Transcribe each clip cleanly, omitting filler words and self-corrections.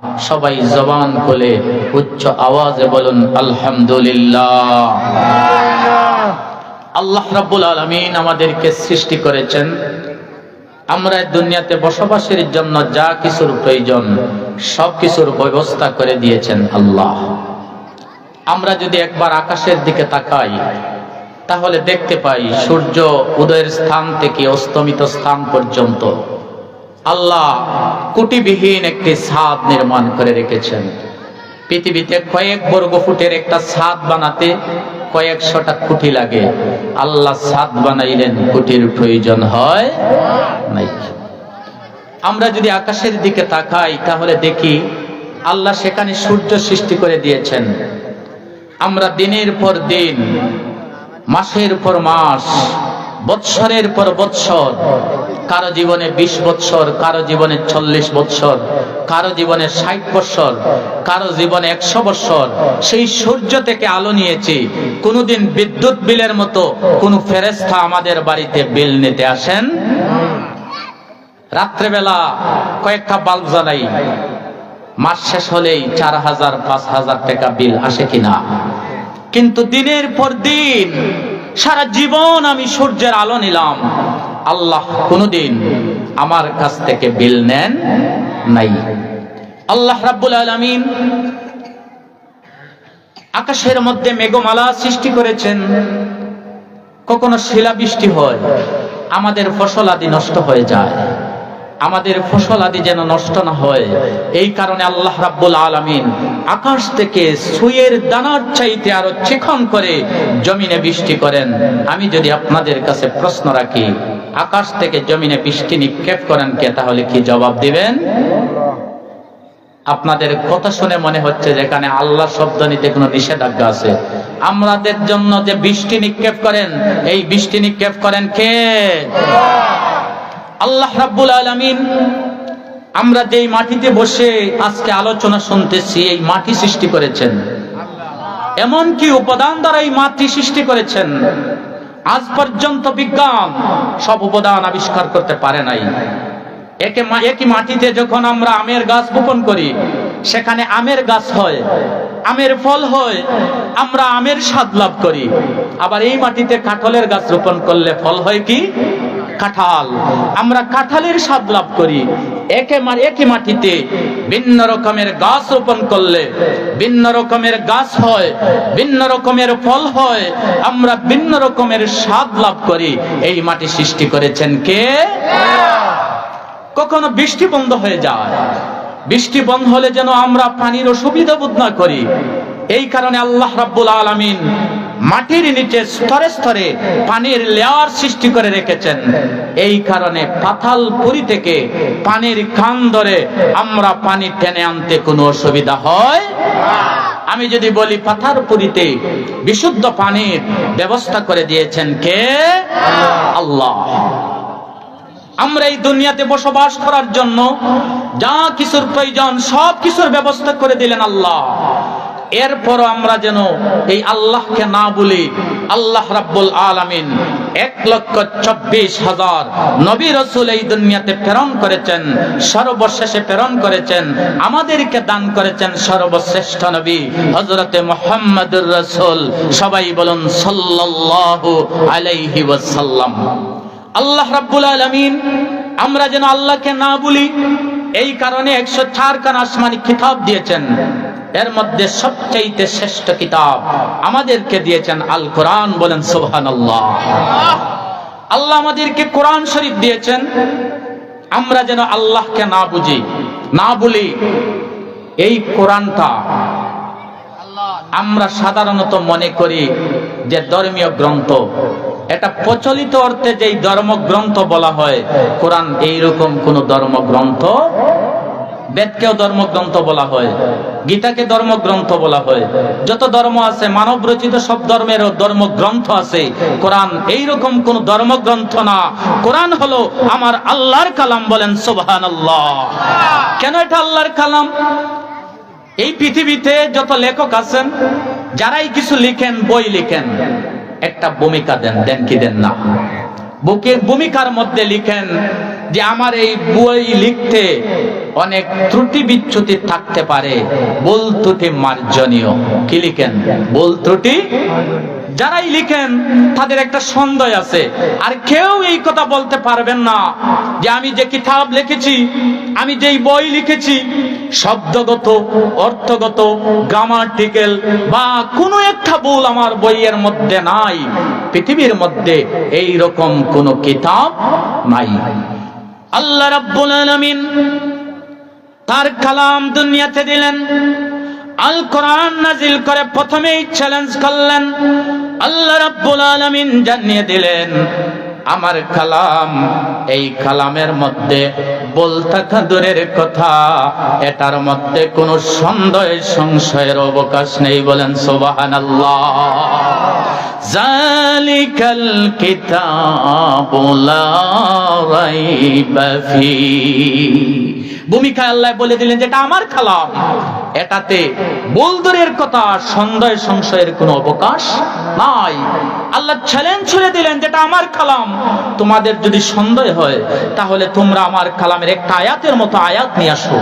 সবাই জবান খুলে উচ্চ আওয়াজে বলুন আলহামদুলিল্লাহ। আল্লাহ রাব্বুল আলামিন আমাদেরকে সৃষ্টি করেছেন, আমরা দুনিয়াতে বসবাসের জন্য যা কিছুর প্রয়োজন সব কিছুর ব্যবস্থা করে দিয়েছেন আল্লাহ। আমরা যদি একবার আকাশের দিকে তাকাই তাহলে দেখতে পাই সূর্য উদয়ের স্থান থেকে অস্তমিত স্থান পর্যন্ত আল্লাহ কুটিবিহীন একটি ছাদ নির্মাণ করে রেখেছেন। পৃথিবীতে কয়েক বর্গ ফুটের একটা ছাদ বানাতে কয়েকশোটা খুঁটি লাগে, আল্লাহ ছাদ বানাইলেন, খুঁটির প্রয়োজন হয় নাই। আমরা যদি আকাশের দিকে তাকাই তাহলে দেখি আল্লাহ সেখানে সূর্য সৃষ্টি করে দিয়েছেন। আমরা দিনের পর দিন, মাসের পর মাস, বৎসরের পর বৎসর, কারো জীবনে 20 বৎসর, কারো জীবনে 40 বৎসর, কারো জীবনে 60 বৎসর, কারো জীবনে 100 বৎসর সেই সূর্য থেকে আলো নিয়েছি। কোনদিন বিদ্যুৎ বিলের মতো কোন ফেরেশতা আমাদের বাড়িতে বিল নিতে আসেন? রাত্রেবেলা কয়েকটা বাল্ব জ্বালাই, মাস শেষ হলেই 4000 5000 টাকা বিল আসে কিনা? কিন্তু দিনের পর দিন সারা জীবন আমি সূর্যের আলো নিলাম, আল্লাহ কোনদিন আমার কাছ থেকে বিল নেন নাই। আল্লাহ রাব্বুল আলামিন আকাশের মধ্যে মেঘমালা সৃষ্টি করেছেন। কখনো শিলাবৃষ্টি হয়, আমাদের ফসল আদি নষ্ট হয়ে যায়। আমাদের ফসল আদি যেন নষ্ট না হয় এই কারণে আল্লাহ রাব্বুল আলামিন আকাশ থেকে সুইয়ের দানার চাইতে আরো চিকন করে জমিনে বৃষ্টি করেন। আমি যদি আপনাদের কাছে প্রশ্ন রাখি, আকাশ থেকে জমিনে বৃষ্টি নিক্ষেপ করেন কে? তাহলে কি জবাব দিবেন? আপনাদের কথা শুনে মনে হচ্ছে যেখানে আল্লাহ শব্দ নিতে কোনো নিষেধাজ্ঞা আছে। আমাদের জন্য যে বৃষ্টি নিক্ষেপ করেন, এই বৃষ্টি নিক্ষেপ করেন কে? আল্লাহ রাব্বুল আলামিন। আমরা যেই মাটিতে বসে আজকে আলোচনা শুনতেছি, এই মাটি সৃষ্টি করেছেন। এমন কি উপাদান দ্বারা এই মাটি সৃষ্টি করেছেন, আজ পর্যন্ত বিজ্ঞান সব উপাদান আবিষ্কার করতে পারে নাই। একই মাটিতে যখন আমরা আমের গাছ বপন করি, সেখানে আমের গাছ হয়, আমের ফল হয়, আমরা আমের স্বাদ লাভ করি। আবার এই মাটিতে কাঁঠালের গাছ রোপণ করলে ফল হয় কি? কাঁঠাল। আমরা কাঁঠালের স্বাদ লাভ করি। একই মাটিতে ভিন্ন রকমের গাছ রোপণ করলে ভিন্ন রকমের গাছ হয়, ভিন্ন রকমের ফল হয়, আমরা ভিন্ন রকমের স্বাদ লাভ করি। এই মাটি সৃষ্টি করেছেন কে? কখনো বৃষ্টি বন্ধ হয়ে যায়, বৃষ্টি বন্ধ হলে যেন আমরা পানির অসুবিধা বোধ না করি। এই কারণে আল্লাহ রাব্বুল আলামিন মাটির নিচে স্তরে স্তরে পানির লেয়ার সৃষ্টি করে রেখেছেন। এই কারণে পাতালপুরি থেকে পানির কান ধরে আমরা পানি টেনে আনতে কোনো অসুবিধা হয়। আমি যদি বলি পাতালপুরিতে বিশুদ্ধ পানির ব্যবস্থা করে দিয়েছেন কে? আল্লাহ। আমরা এই দুনিয়াতে বসবাস করার জন্য যা কিছুর প্রয়োজন সব কিছুর ব্যবস্থা করে দিলেন আল্লাহ। এরপরও আমরা যেন এই আল্লাহকে না বলি। আল্লাহ রাব্বুল আলামিন 1,24,000 নবী রাসূল এই দুনিয়াতে প্রেরণ করেছেন। সর্বশেষে প্রেরণ করেছেন, আমাদেরকে দান করেছেন সর্বশ্রেষ্ঠ নবী হযরতে মুহাম্মদুর রাসূল। সবাই বলুন সাল্লাল্লাহু আলাইহি ওয়াসাল্লাম। আল্লাহ রাব্বুল আলামিন আমরা যেন আল্লাহকে না বলি এই কারণে 104 খান আসমানি কিতাব দিয়েছেন। এর মধ্যে সবচেয়ে শ্রেষ্ঠ কিতাব আমাদেরকে দিয়েছেন আল কোরআন। বলেন সুবহানাল্লাহ। আল্লাহ আমাদেরকে কোরআন শরীফ দিয়েছেন। আমরা যেন আল্লাহকে না বুঝি, না বলি। এই কোরআনটা আমরা সাধারণত মনে করি যে ধর্মীয় গ্রন্থ। এটা প্রচলিত অর্থে যেই ধর্মগ্রন্থ বলা হয়, কোরআন এইরকম কোন ধর্মগ্রন্থ। বেদকেও ধর্মগ্রন্থ বলা হয়, গীতাকে ধর্মগ্রন্থ বলা হয়। যত ধর্ম আছে, মানব রচিত সব ধর্মেরও ধর্মগ্রন্থ আছে। কোরআন এইরকম কোন ধর্মগ্রন্থ না। কোরআন হলো আমার আল্লাহর কালাম। বলেন সুবহানাল্লাহ। কেন এটা আল্লাহর কালাম? এই পৃথিবীতে যত লেখক আছেন, যারাই কিছু লিখেন, বই লিখেন, একটা ভূমিকা দেন, দেন কি দেন না? ভূমিকার মধ্যে লিখেন যে আমার এই বই লিখতে অনেক ত্রুটি বিচ্যুতি থাকতে পারে, ভুল ত্রুটি মার্জনীয়। কি লিখেন? ভুল ত্রুটি। যারাই লিখেন তাদের একটা সন্দেহ আছে, আর কেউ এই কথা বলতে পারবেন না যে আমি যে কিতাব লিখেছি, আমি যেই বই লিখেছি, শব্দগত, অর্থগত, গ্রামাটিক্যাল বা কোনো একটা ভুল আমার বইয়ের মধ্যে নাই। পৃথিবীর মধ্যে এই রকম কোনো কিতাব নাই। আল্লাহ রাব্বুল আলামিন তার কালাম দুনিয়াতে দিলেন, আল কোরআন নাজিল করে প্রথমেই চ্যালেঞ্জ করলেন। আল্লাহ রাব্বুল আলামিন জানিয়ে দিলেন আমার কালাম, এই কালামের মধ্যে বলতে দূরের কথা, এটার মধ্যে কোনো সন্দেহ সংশয়ের অবকাশ নেই। বলেন সুবহানাল্লাহ। জালিকাল কিতাবু লা রাইবা ফি। ভূমিকায় আল্লাহ বলে দিলেন যেটা আমার কালাম, এটাতে ভুল দূরের কথা, সন্দেহ সংশয়ের কোনো অবকাশ নাই। আল্লাহ চ্যালেঞ্জ ছুড়ে দিলেন যেটা আমার কালাম, তোমাদের যদি সন্দেহ হয় তাহলে তোমরা আমার কালামের একটা আয়াতের মতো আয়াত নিয়ে আসো।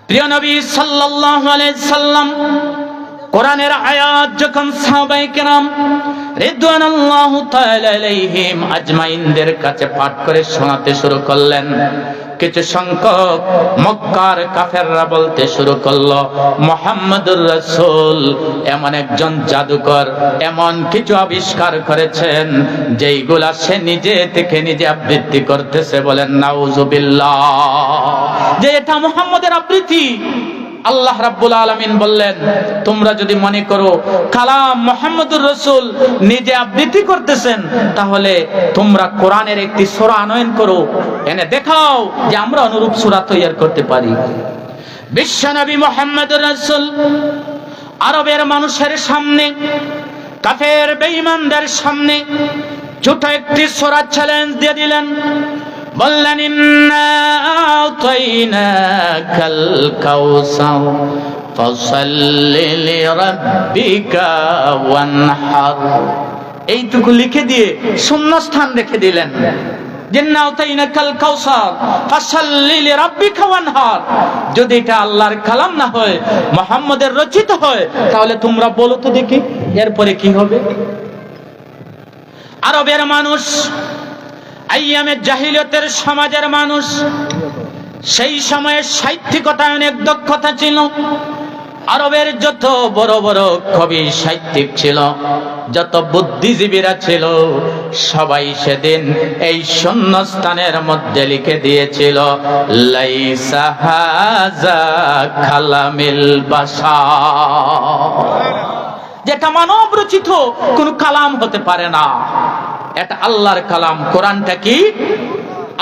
প্রিয় নবী সাল্লাল্লাহু আলাইহি সাল্লাম কোরআনের আয়াত যখন সাহাবায়ে কেরাম রিদওয়ানুল্লাহু তাআলা আলাইহিম আজমাইনদের কাছে পাঠ করে শোনাতে শুরু করলেন, কিছু সংখ্যক মক্কার কাফেররা বলতে শুরু করলো মুহাম্মদুর রাসূল এমন একজন জাদুকর, এমন কিছু আবিষ্কার করেছেন যেইগুলা সে নিজে থেকে নিজে আবৃত্তি করতেছে। বলেন নাউজুবিল্লাহ, যে এটা মুহাম্মদের আবৃত্তি। আল্লাহ রাব্বুল আলামিন বললেন তোমরা যদি মনে করো কালাম মুহাম্মদুর রাসূল নিজে আবৃত্তি করতেছেন, তাহলে তোমরা কোরআনের একটি সূরা আনয়ন করো, এনে দেখাও যে আমরা অনুরূপ সূরা তৈরি করতে পারি। বিশ্বনবী মুহাম্মদুর রাসূল আরবের মানুষের সামনে, কাফের বেঈমানদের সামনে ছোট একটি সূরা চ্যালেঞ্জ দিয়ে দিলেন। বললেন ইন্না আতাইনাকাল কাউসার ফাসাল্লি লিরাব্বিকা ওয়ানহার। এইটুকু লিখে দিয়ে শূন্যস্থান রেখে দিলেন। ইন্না আতাইনাকাল কাউসার ফাসাল্লি লিরাব্বিকা ওয়ানহার। যদি এটা আল্লাহর কালাম না হয়, মুহাম্মদের রচিত হয়, তাহলে তোমরা বলো তো দেখি এরপরে কি হবে। আরবের মানুষ, আইয়ামে জাহিলিয়তের সমাজের মানুষ, সেই সময়ে সাহিত্যিকতায় অনেক দক্ষতা ছিল। আরবের যত বড় বড় কবি সাহিত্যিক ছিল, যত বুদ্ধিজীবীরা ছিল, সবাই সেদিন এই শূন্যস্থানের মধ্যে লিখে দিয়েছিল লাইসা হাযা কালামিল বাশার, যেটা মানব রচিত কোন কালাম হতে পারে না, এটা আল্লাহর কালাম। কোরআনটা কি?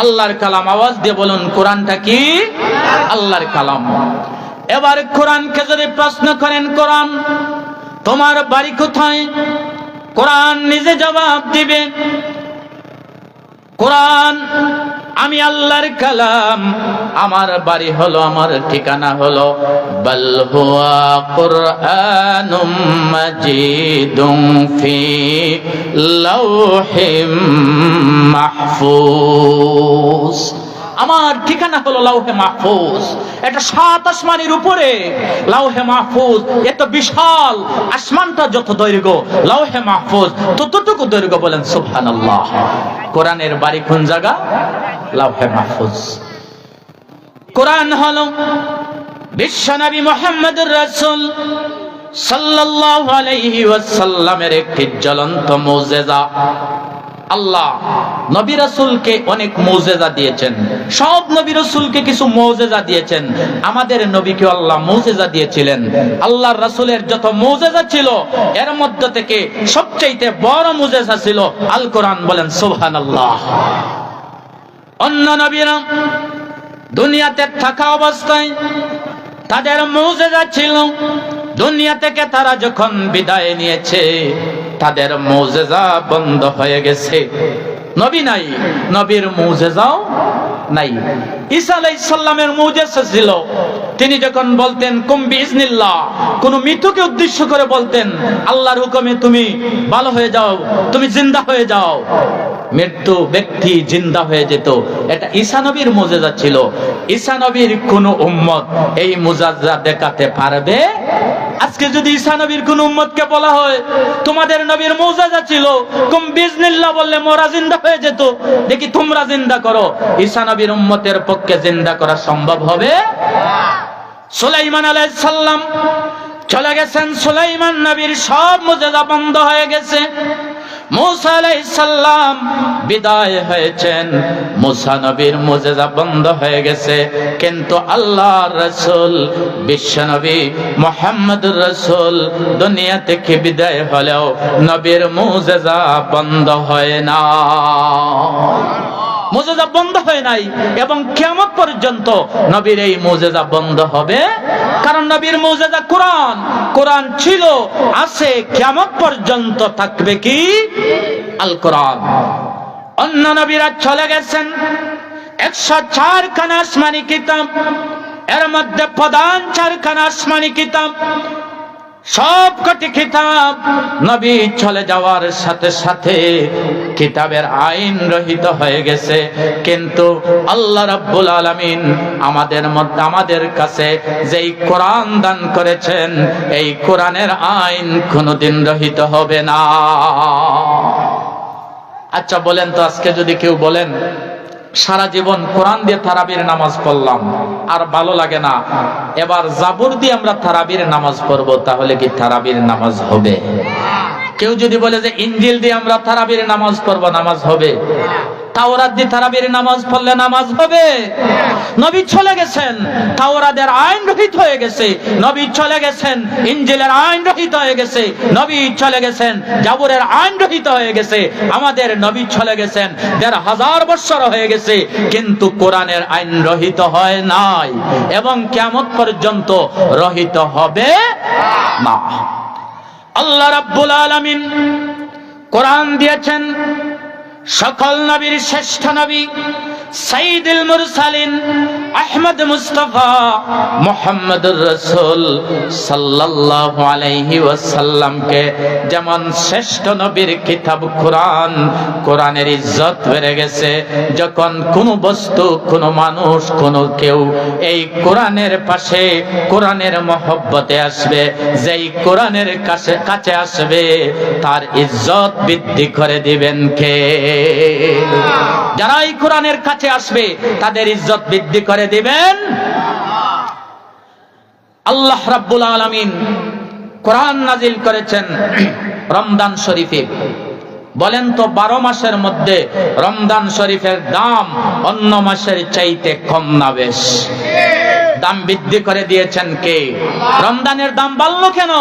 আল্লাহর কালাম। আওয়াজ দিয়ে বলুন কোরআনটা কি? আল্লাহর কালাম। এবার কোরআনকে যদি প্রশ্ন করেন কোরআন তোমার বাড়ি কোথায়, কোরআন নিজে জবাব দিবে কোরআন আমি আল্লাহর কালাম, আমার বাড়ি হলো, আমার ঠিকানা হলো বাল হুয়া কুরআনুম মাজিদুম ফি লাওহিম মাহফুজ। আমার ঠিকানা হলো লাউহে মাহফুজ। এটা 7 আসমানের উপরে লাউহে মাহফুজ। এত বিশাল, আসমানটা যত দৈর্ঘ্য, লাউহে মাহফুজ ততটুকু দৈর্ঘ্য। বলেন সুবহানাল্লাহ। কোরআনের বাড়ি কোন জায়গা? লাউহে মাহফুজ। কোরআন হলো বিশ্বনবী মুহাম্মদুর রাসূল সাল্লাল্লাহু আলাইহি ওয়াসাল্লামের একটি জ্বলন্ত মুজিজা। আল্লাহ নবী রাসূলকে অনেক মুজিজা দিয়েছেন, সব নবী রাসূলকে কিছু মুজিজা দিয়েছেন। আমাদের নবীকে আল্লাহ মুজিজা দিয়েছিলেন। আল্লাহর রাসূলের যত মুজিজা ছিল, এর মধ্যে থেকে সবচেয়ে বড় মুজিজা ছিল আল কোরআন। বলেন সুবহানাল্লাহ। অন্য নবীরা দুনিয়াতে থাকা অবস্থায় তাদের মুজিজা ছিল, দুনিয়া থেকে তারা যখন বিদায় নিয়েছে তাদের মুজিজা বন্ধ হয়ে গেছে। নবী নাই, নবীর মুজিজাও নাই। ঈসা আলাইহিস সালামের মুজিজা ছিল, তিনি যখন বলতেন কুম বিইজনিল্লাহ, কোন মৃতকে উদ্দেশ্য করে বলতেন আল্লাহর হুকুমে তুমি ভালো হয়ে যাও, তুমি জিন্দা হয়ে যাও। মৃত্যু ব্যক্তি জিন্দা হয়ে যেত। এটা ঈসা নবীর মুজিজা ছিল। ঈসা নবীর কোন উম্মত এই মুজিজা দেখাতে পারবে? আজকে যদি ঈসা নবীর কোন উম্মতকে বলা হয় তোমাদের নবীর মুজিজা ছিল, কুম বিজনিল্লাহ বললে মোরা জিন্দা হয়ে যেত, দেখি তোমরা জিন্দা করো, ঈসা নবীর উম্মতের পক্ষে জিন্দা করা সম্ভব হবে? সুলাইমান আলাইহিস সালাম চলে গেছেন, সুলাইমান নবীর সব মুজিজা বন্ধ হয়ে গেছে। মুসা আলাইহিস সালাম বিদায় হয়েছেন, মুসা নবীর মুজিজা বন্ধ হয়ে গেছে। কিন্তু আল্লাহর রাসূল বিশ্ব নবী মুহাম্মদুর রাসূল দুনিয়া থেকে বিদায় হলেও নবীর মুজিজা বন্ধ হয় না, মুজিজা বন্ধ হয় নাই এবং কিয়ামত পর্যন্ত নবীর এই মুজিজা বন্ধ হবে। কারণ নবীর মুজিজা কোরআন, কোরআন ছিল, আছে, কিয়ামত পর্যন্ত থাকবে কি আল কোরআন। অন্য নবীরা চলে গেছেন, 104 খানা আসমানি কিতাব, এর মধ্যে প্রধান 4 খানা আসমানি কিতাব, সবকটি কিতাব নবী চলে যাওয়ার সাথে সাথে কিতাবের আইন রহিত হয়ে গেছে। কিন্তু আল্লাহ রাব্বুল আলামিন আমাদের কাছে যেই কোরআন দান করেছেন, এই কোরআনের আইন কোনোদিন রহিত হবে না। আচ্ছা বলেন তো, আজকে যদি কেউ বলেন সারা জীবন কোরআন দিয়ে তারাবির নামাজ পড়লাম আর ভালো লাগে না, এবার জাবুর দিয়ে আমরা তারাবির নামাজ পড়বো, তাহলে কি তারাবির নামাজ হবে? কেউ যদি বলে যে ইনজিল দিয়ে আমরা তারাবির নামাজ পড়বো, নামাজ হবে? তাওরাত দিয়ে তারাবির নামাজ পড়লে নামাজ হবে? নবী চলে গেছেন, তাওরাতের আইন রহিত হয়ে গেছে। নবী চলে গেছেন, ইনজিলের আইন রহিত হয়ে গেছে। নবী চলে গেছেন, জাবুরের আইন রহিত হয়ে গেছে। আমাদের নবী চলে গেছেন, 1500 বছর হয়ে গেছে, কিন্তু কোরআনের আইন রহিত হয় নাই এবং কিয়ামত পর্যন্ত রহিত হবে না। আল্লাহ রাব্বুল আলামিন কোরআন দিয়েছেন সকল নবীর শ্রেষ্ঠ নবী সাইয়্যিদুল মুরসালিন আহমদ মুস্তাফা মুহাম্মদুর রাসূল সাল্লাল্লাহু আলাইহি ওয়াসাল্লামকে যেমন শ্রেষ্ঠ নবীর কিতাব কোরআন, কোরআনের ইজ্জত বেড়ে গেছে। যখন কোনো বস্তু, কোনো মানুষ, কোনো কেউ এই কোরআনের পাশে, কোরআনের মহব্বতে আসবে, যেই কোরআনের কাছে আসবে, তার ইজ্জত বৃদ্ধি করে দিবেন কে? যারা এই কোরআনের কাছে আসবে তাদের ইজ্জত বৃদ্ধি করে দিবেন আল্লাহ রাব্বুল আলামিন। কোরআন নাজিল করেছেন রমজান শরীফে। বলেন তো 12 মাসের মধ্যে রমজান শরীফের দাম অন্য মাসের চাইতে কম না বেশ? দাম বৃদ্ধি করে দিয়েছেন কে? রমজানের দাম বাড়লো কেন?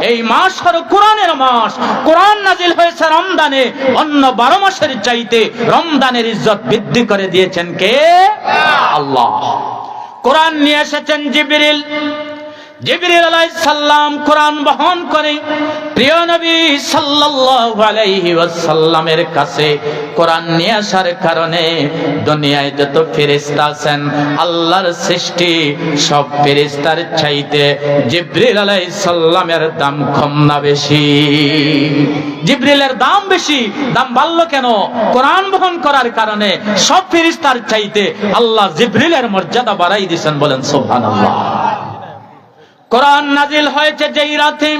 এই মাস হলো কোরআনের মাস, কোরআন নাজিল হয়েছে রমজানে, অন্য 12 মাসের চাইতে রমজানের ইজ্জত বৃদ্ধি করে দিয়েছেন কে? আল্লাহ। কোরআন নিয়ে এসেছেন জিবরিল। জিবরিল আলাইহিস সালাম কোরআন বহন করে প্রিয় নবী সাল্লাল্লাহু আলাইহি ওয়াসাল্লামের কাছে কোরআন নিয়ে আসার কারণে দুনিয়ায় যত ফেরেশতা আছেন, আল্লাহর সৃষ্টি, সব ফেরেশতার চাইতে জিবরিল আলাইহিস সালামের দাম কম না বেশি? জিবরিলের দাম বেশি। দাম বাড়লো কেন? কোরআন বহন করার কারণে সব ফেরেশতার চাইতে আল্লাহ জিবরিলের মর্যাদা বাড়াই দিয়েছেন। বলেন সুবহানাল্লাহ। কোরআন নাজিল হয়েছে যেই রাতে,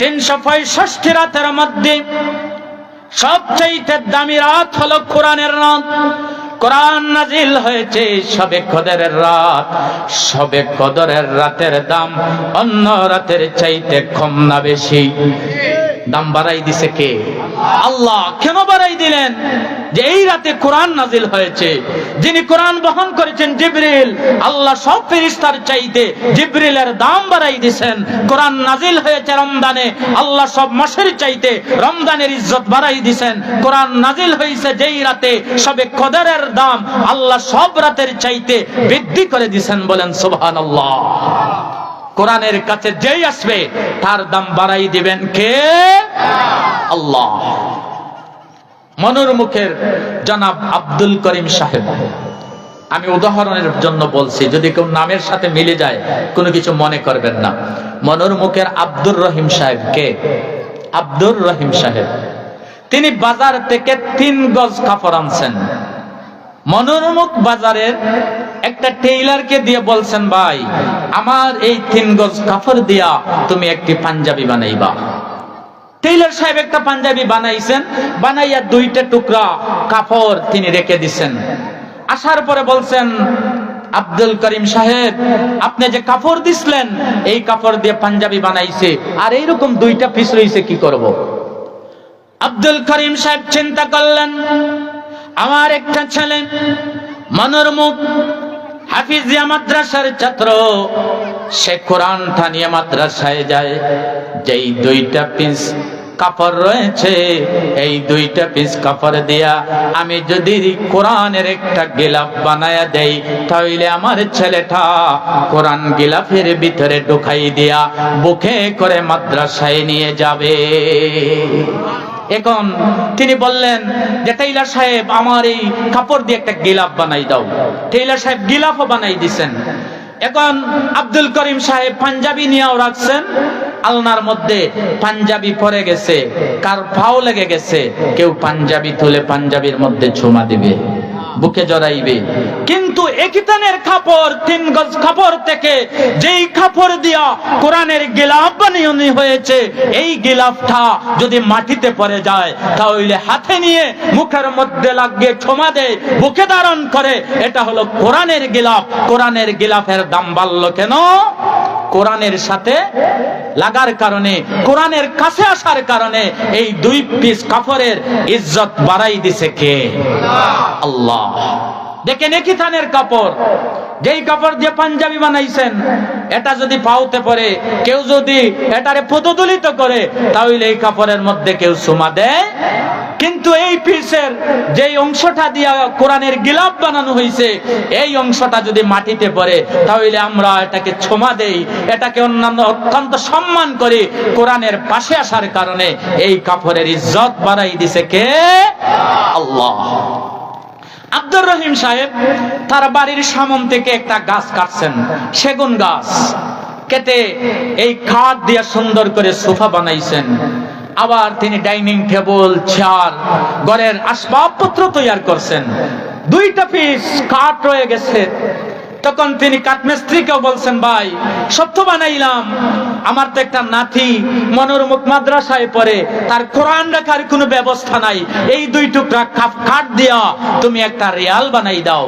365 রাতের মধ্যে সবচেয়ে দামি রাত হলো কোরআনের রাত। কোরআন নাজিল হয়েছে শবে কদরের রাত। শবে কদরের রাতের দাম অন্য রাতের চাইতে কম না বেশি? দাম বাড়াই দিছে কে? আল্লাহ। কেন বাড়াই দিলেন? যে এই রাতে কোরআন নাজিল হয়েছে, যিনি কোরআন বহন করেছেন জিবরিল, আল্লাহ সব ফেরেশতার চাইতে জিবরিলের দাম বাড়াই দিয়েছেন। কোরআন নাজিল হয়েছে রমজানে, আল্লাহ সব মাসের চাইতে রমজানের ইজ্জত বাড়াই দিয়েছেন। কোরআন নাজিল হয়েছে যেই রাতে, সবে কদরের দাম আল্লাহ সব রাতের চাইতে বৃদ্ধি করে দিয়েছেন। বলেন সুবহানাল্লাহ। কোরআনের কাছে যেই আসবে তার দাম বাড়াই দিবেন কে? আল্লাহ। মনুর মুখের জনাব আব্দুল করিম সাহেব, আমি উদাহরণের জন্য বলছি, যদি কেউ নামের সাথে মিলে যায় কোনো কিছু মনে করবেন না। মনুর মুখের আব্দুর রহিম সাহেব কে? আব্দুর রহিম সাহেব তিনি বাজার থেকে 3 গজ কাপড় আনছেন। মনোরমুখ বাজারের একটা টেইলারকে দিয়ে বলছেন, ভাই আমার এই 3 গজ কাপড় দিয়া তুমি একটি পাঞ্জাবি বানাইবা। টেইলার সাহেব একটা পাঞ্জাবি বানাইছেন, বানাইয়া 2টা টুকরা কাপড় তিনি রেখে দিছেন। আসার পরে বলছেন, আব্দুল করিম সাহেব আপনি যে কাপড় দিছিলেন এই কাপড় দিয়ে পাঞ্জাবি বানাইছে, আর এইরকম 2টা পিস রইছে, কি করব? আব্দুল করিম সাহেব চিন্তা করলেন, আমার একটা ছেলে মনোরমুখ হাফিজিয়া মাদ্রাসার ছাত্র, সে কোরআনটা নিয়ে মাদ্রাসায় যায়। যেই 2টা পিস কাপড় রয়েছে, এই 2টা পিস কাপড় দিয়া আমি যদি কোরআনের একটা গিলাফ বানায়া দেই, তাহলে আমার ছেলেটা কোরআন গিলাফের ভিতরে ঢুকাই দিয়া বুকে করে মাদ্রাসায় নিয়ে যাবে। এখন তিনি বললেন যে টেইলার সাহেব আমার এই কাপড় দিয়ে একটা গিলাফ বানাই দাও। টেইলার সাহেব গিলাফও বানাই দিছেন। এখন আব্দুল করিম সাহেব পাঞ্জাবি নিয়েও রাখছেন, আলনার মধ্যে পাঞ্জাবি পরে গেছে, কার পাও লেগে গেছে, কেউ পাঞ্জাবি তুলে পাঞ্জাবির মধ্যে চুমা দিবে, বুকে জড়াইবে। কিন্তু একটানের কাপড় 3 গজ কাপড় থেকে যেই কাপড় দিয়া কোরআনের গিলাফ বানানো হয়েছে, এই গিলাফটা যদি মাটিতে পড়ে যায় তাহলে হাতে নিয়ে মুখের মধ্যে লাগিয়ে চুমা দেয়, বুকে ধারণ করে। এটা হলো কোরআনের গিলাফ। কোরআনের গিলাফের দাম বাড়লো কেন? কোরআনের সাথে লাগার কারণে, কোরআনের কাছে আসার কারণে এই 2 পিস কাপড়ের ইজ্জত বাড়াই দিছে কে? আল্লাহ। দেখেন একই থানের কাপড়, যেই কাপড় দিয়ে পাঞ্জাবি বানাইছেন, এটা যদি পাউতে পড়ে, কেউ যদি এটারে পদদলিত করে, তাহলে এই কাপড়ের মধ্যে কেউ চুমা দেয়। কিন্তু এই পিসের যেই অংশটা দিয়া কোরআনের গিলাফ বানানো হয়েছে, এই অংশটা যদি মাটিতে পড়ে, তাহলে আমরা এটাকে ছোমা দেই, এটাকে অন্যান্য অত্যন্ত সম্মান করি। কোরআনের পাশে আসার কারণে এই কাপড়ের ইজ্জত বাড়াই দিছে কে? আল্লাহ। আব্দুর রহিম সাহেব তার বাড়ির সামন থেকে একটা গাছ কাটছেন, সেগুন গাছ কেটে এই কাঠ দিয়ে সুন্দর করে সোফা বানাইছেন। আবার তিনি ডাইনিং টেবিল, চেয়ার, ঘরের আসবাবপত্র তৈরি করছেন। 2টা পিস কাঠ রয়ে গেছে। তখন তিনি কাঠমিস্ত্রিকেও বলছেন, ভাই সব তো বানাইলাম, আমার তো একটা নাতি মনোরমুখ মাদ্রাসায় পড়ে, তার কোরআন রাখার কোনো ব্যবস্থা নাই, এই 2 টুকরা কাঠ দিয়া তুমি একটা রিয়াল বানাই দাও।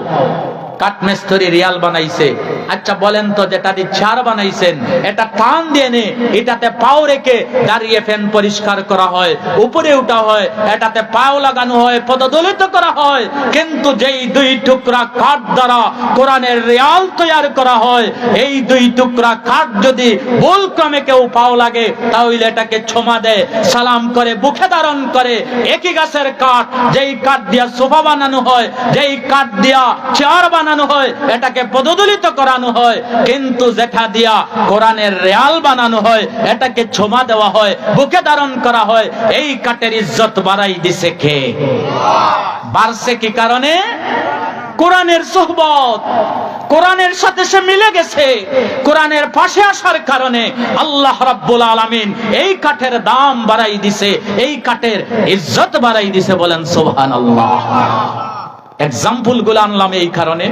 কাঠমিস্ত্রি রিয়াল বানাইছে। আচ্ছা বলেন তো, যেটা দিয়ে চেয়ার বানাইছেন, এটা টান দিয়ে নে, এটাতে পাও রেখে দাঁড়িয়ে ফ্যান পরিষ্কার করা হয়, উপরে উঠা হয়, এটাতে পাও লাগানো হয়, পদদলিত করা হয়। কিন্তু যেই 2 টুকরা কাঠ দ্বারা কোরআনের রিয়াল তৈরি করা হয়, এই 2 টুকরা কাঠ যদি ভুল ক্রমে কেউ পাও লাগে, তাহলে এটাকে ছোমা দেয়, সালাম করে, বুকে ধারণ করে। একই গাছের কাঠ, যেই কাঠ দিয়া সোফা বানানো হয়, যেই কাঠ দিয়া চেয়ার বানানো হয়, এটাকে পদদলিত করানো হয়। কিন্তু যেটা দিয়া কোরআনের রিয়াল বানানো হয়, এটাকে ছোমা দেওয়া হয়, বুকে ধারণ করা হয়। এই কাঠের ইজ্জত বাড়াই দিছে কে? বাড়ছে কি কারণে? কোরআনের সোহবত, কোরআনের সাথে সে মিলে গেছে। কোরআনের পাশে আসার কারণে আল্লাহ রাব্বুল আলামিন এই কাঠের দাম বাড়াই দিছে, এই কাঠের ইজ্জত বাড়াই দিছে। বলেন সুবহানাল্লাহ। এক্সাম্পল গুলো আনলাম এই কারণে,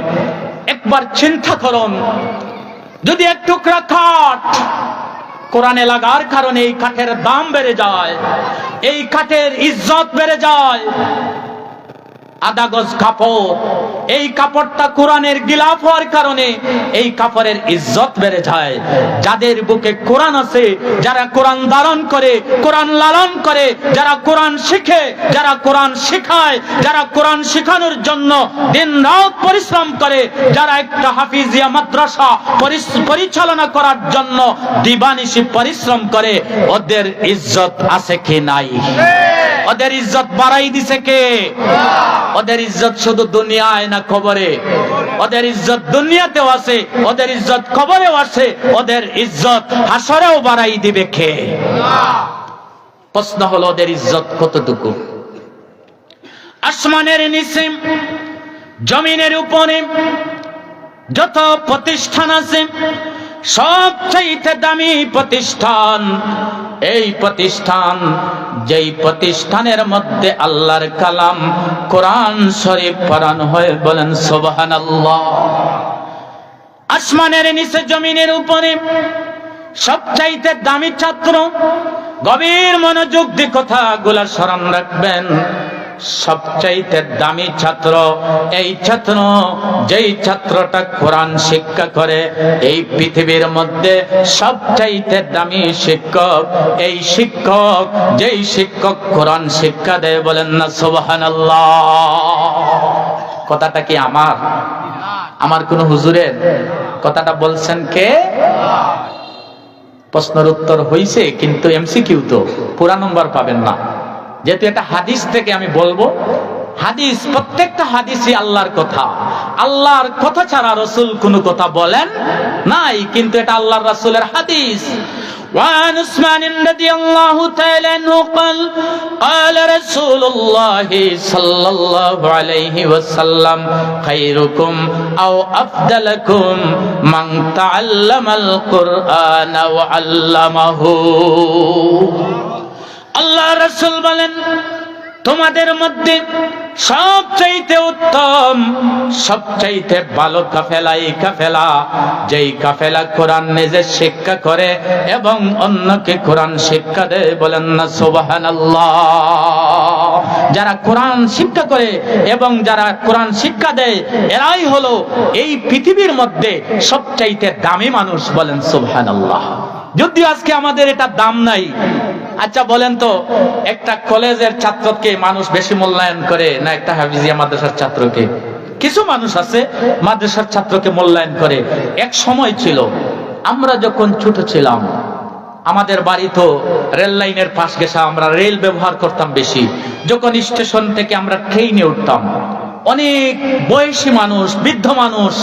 একবার চিন্তা করুন, যদি 1 টুকরা কাঠ কোরআনে লাগার কারণে এই কাঠের দাম বেড়ে যায়, এই কাঠের ইজ্জত বেড়ে যায়। 1/2 গজ কাপড়, এই কাপড়টা কোরআনের গিলাফ হওয়ার কারণে এই কাপড়ের ইজ্জত বেড়ে যায়। যাদের বুকে কোরআন আছে, যারা কোরআন ধারণ করে, কোরআন লালন করে, যারা কোরআন শিখে, যারা কোরআন শিখায়, যারা কোরআন শিখানোর জন্য দিন রাত পরিশ্রম করে, যারা একটা হাফিজিয়া মাদ্রাসা পরিচালনা করার জন্য দিবানিশি পরিশ্রম করে, ওদের ইজ্জত আছে কি নাই? ওদের ইজ্জত বাড়াই দিছে কে? ওদের ইজ্জত শুধু দুনিয়ায় না কবরে? ওদের ইজ্জত দুনিয়াতেও আছে, ওদের ইজ্জত কবরেও আছে, ওদের ইজ্জত হাসরেও বাড়াই দিবে কে? প্রশ্ন হলো, ওদের ইজ্জত কতটুকু? আসমানের নিচে, জমিনের উপরে যত প্রতিষ্ঠান আছে, সবচেয়ে দামি প্রতিষ্ঠান এই প্রতিষ্ঠান, যেই প্রতিষ্ঠানের মধ্যে আল্লাহর কালাম কোরআন শরীফ পড়ানো হয়, বলেন সুবহানাল্লাহ। আসমানের নিচে জমিনের উপরে সবচাইতে দামি ছাত্র, গভীর মনোযোগ দিয়ে কথাগুলা স্মরণ রাখবেন, সবচাইতে দামি ছাত্র এই ছাত্র, যেই ছাত্রটা কোরআন শিক্ষা করে। এই পৃথিবীর মধ্যে সবচাইতে দামি শিক্ষক এই শিক্ষক, যেই শিক্ষক কোরআন শিক্ষা দেয়, বলেন না সুবহানাল্লাহ। কথাটা কি আমার কোন হুজুরের? কথাটা বলছেন কে? প্রশ্নের উত্তর হইছে, কিন্তু এমসিকিউ তো পুরা নম্বর পাবেন না। যেহেতু এটা হাদিস থেকে আমি বলবো, হাদিস, প্রত্যেকটা হাদিসই আল্লাহর কথা। আল্লাহর কথা ছাড়া রাসূল কোনো কথা বলেন নাই, কিন্তু এটা আল্লাহর রাসূলের হাদিস। وعن عثمان رضي الله تعالى عنه قال قال رسول الله صلى الله عليه وسلم خيركم أو أفضلكم من تعلم القرآن وعلمه। আল্লাহ রাসূল বলেন, তোমাদের মধ্যে সবচাইতে উত্তম, সবচাইতে ভালো কাফেলা এই কাফেলা, যেই কাফেলা কোরআন নিজে শিক্ষা করে এবং অন্যকে কোরআন শিক্ষা দেয়, বলেন না সুবহানাল্লাহ। যারা কোরআন শিক্ষা করে এবং যারা কোরআন শিক্ষা দেয়, এরাই হলো এই পৃথিবীর মধ্যে সবচাইতে দামি মানুষ, বলেন সুবহানাল্লাহ। যদি আজকে আমাদের এটা দাম নাই, আচ্ছা বলেন তো, একটা কলেজের ছাত্রকে মানুষ বেশি মূল্যায়ন করে না একটা হাফিজিয়া মাদ্রাসার ছাত্রকে? কিছু মানুষ আছে মাদ্রাসার ছাত্রকে মূল্যায়ন করে। এক সময় ছিল, আমরা যখন ছোট ছিলাম, আমাদের বাড়ি তো রেল লাইনের পাশ ঘেঁষা, আমরা রেল ব্যবহার করতাম বেশি। যখন স্টেশন থেকে আমরা ট্রেনে উঠতাম, অনেক বয়সী মানুষ, বৃদ্ধ মানুষ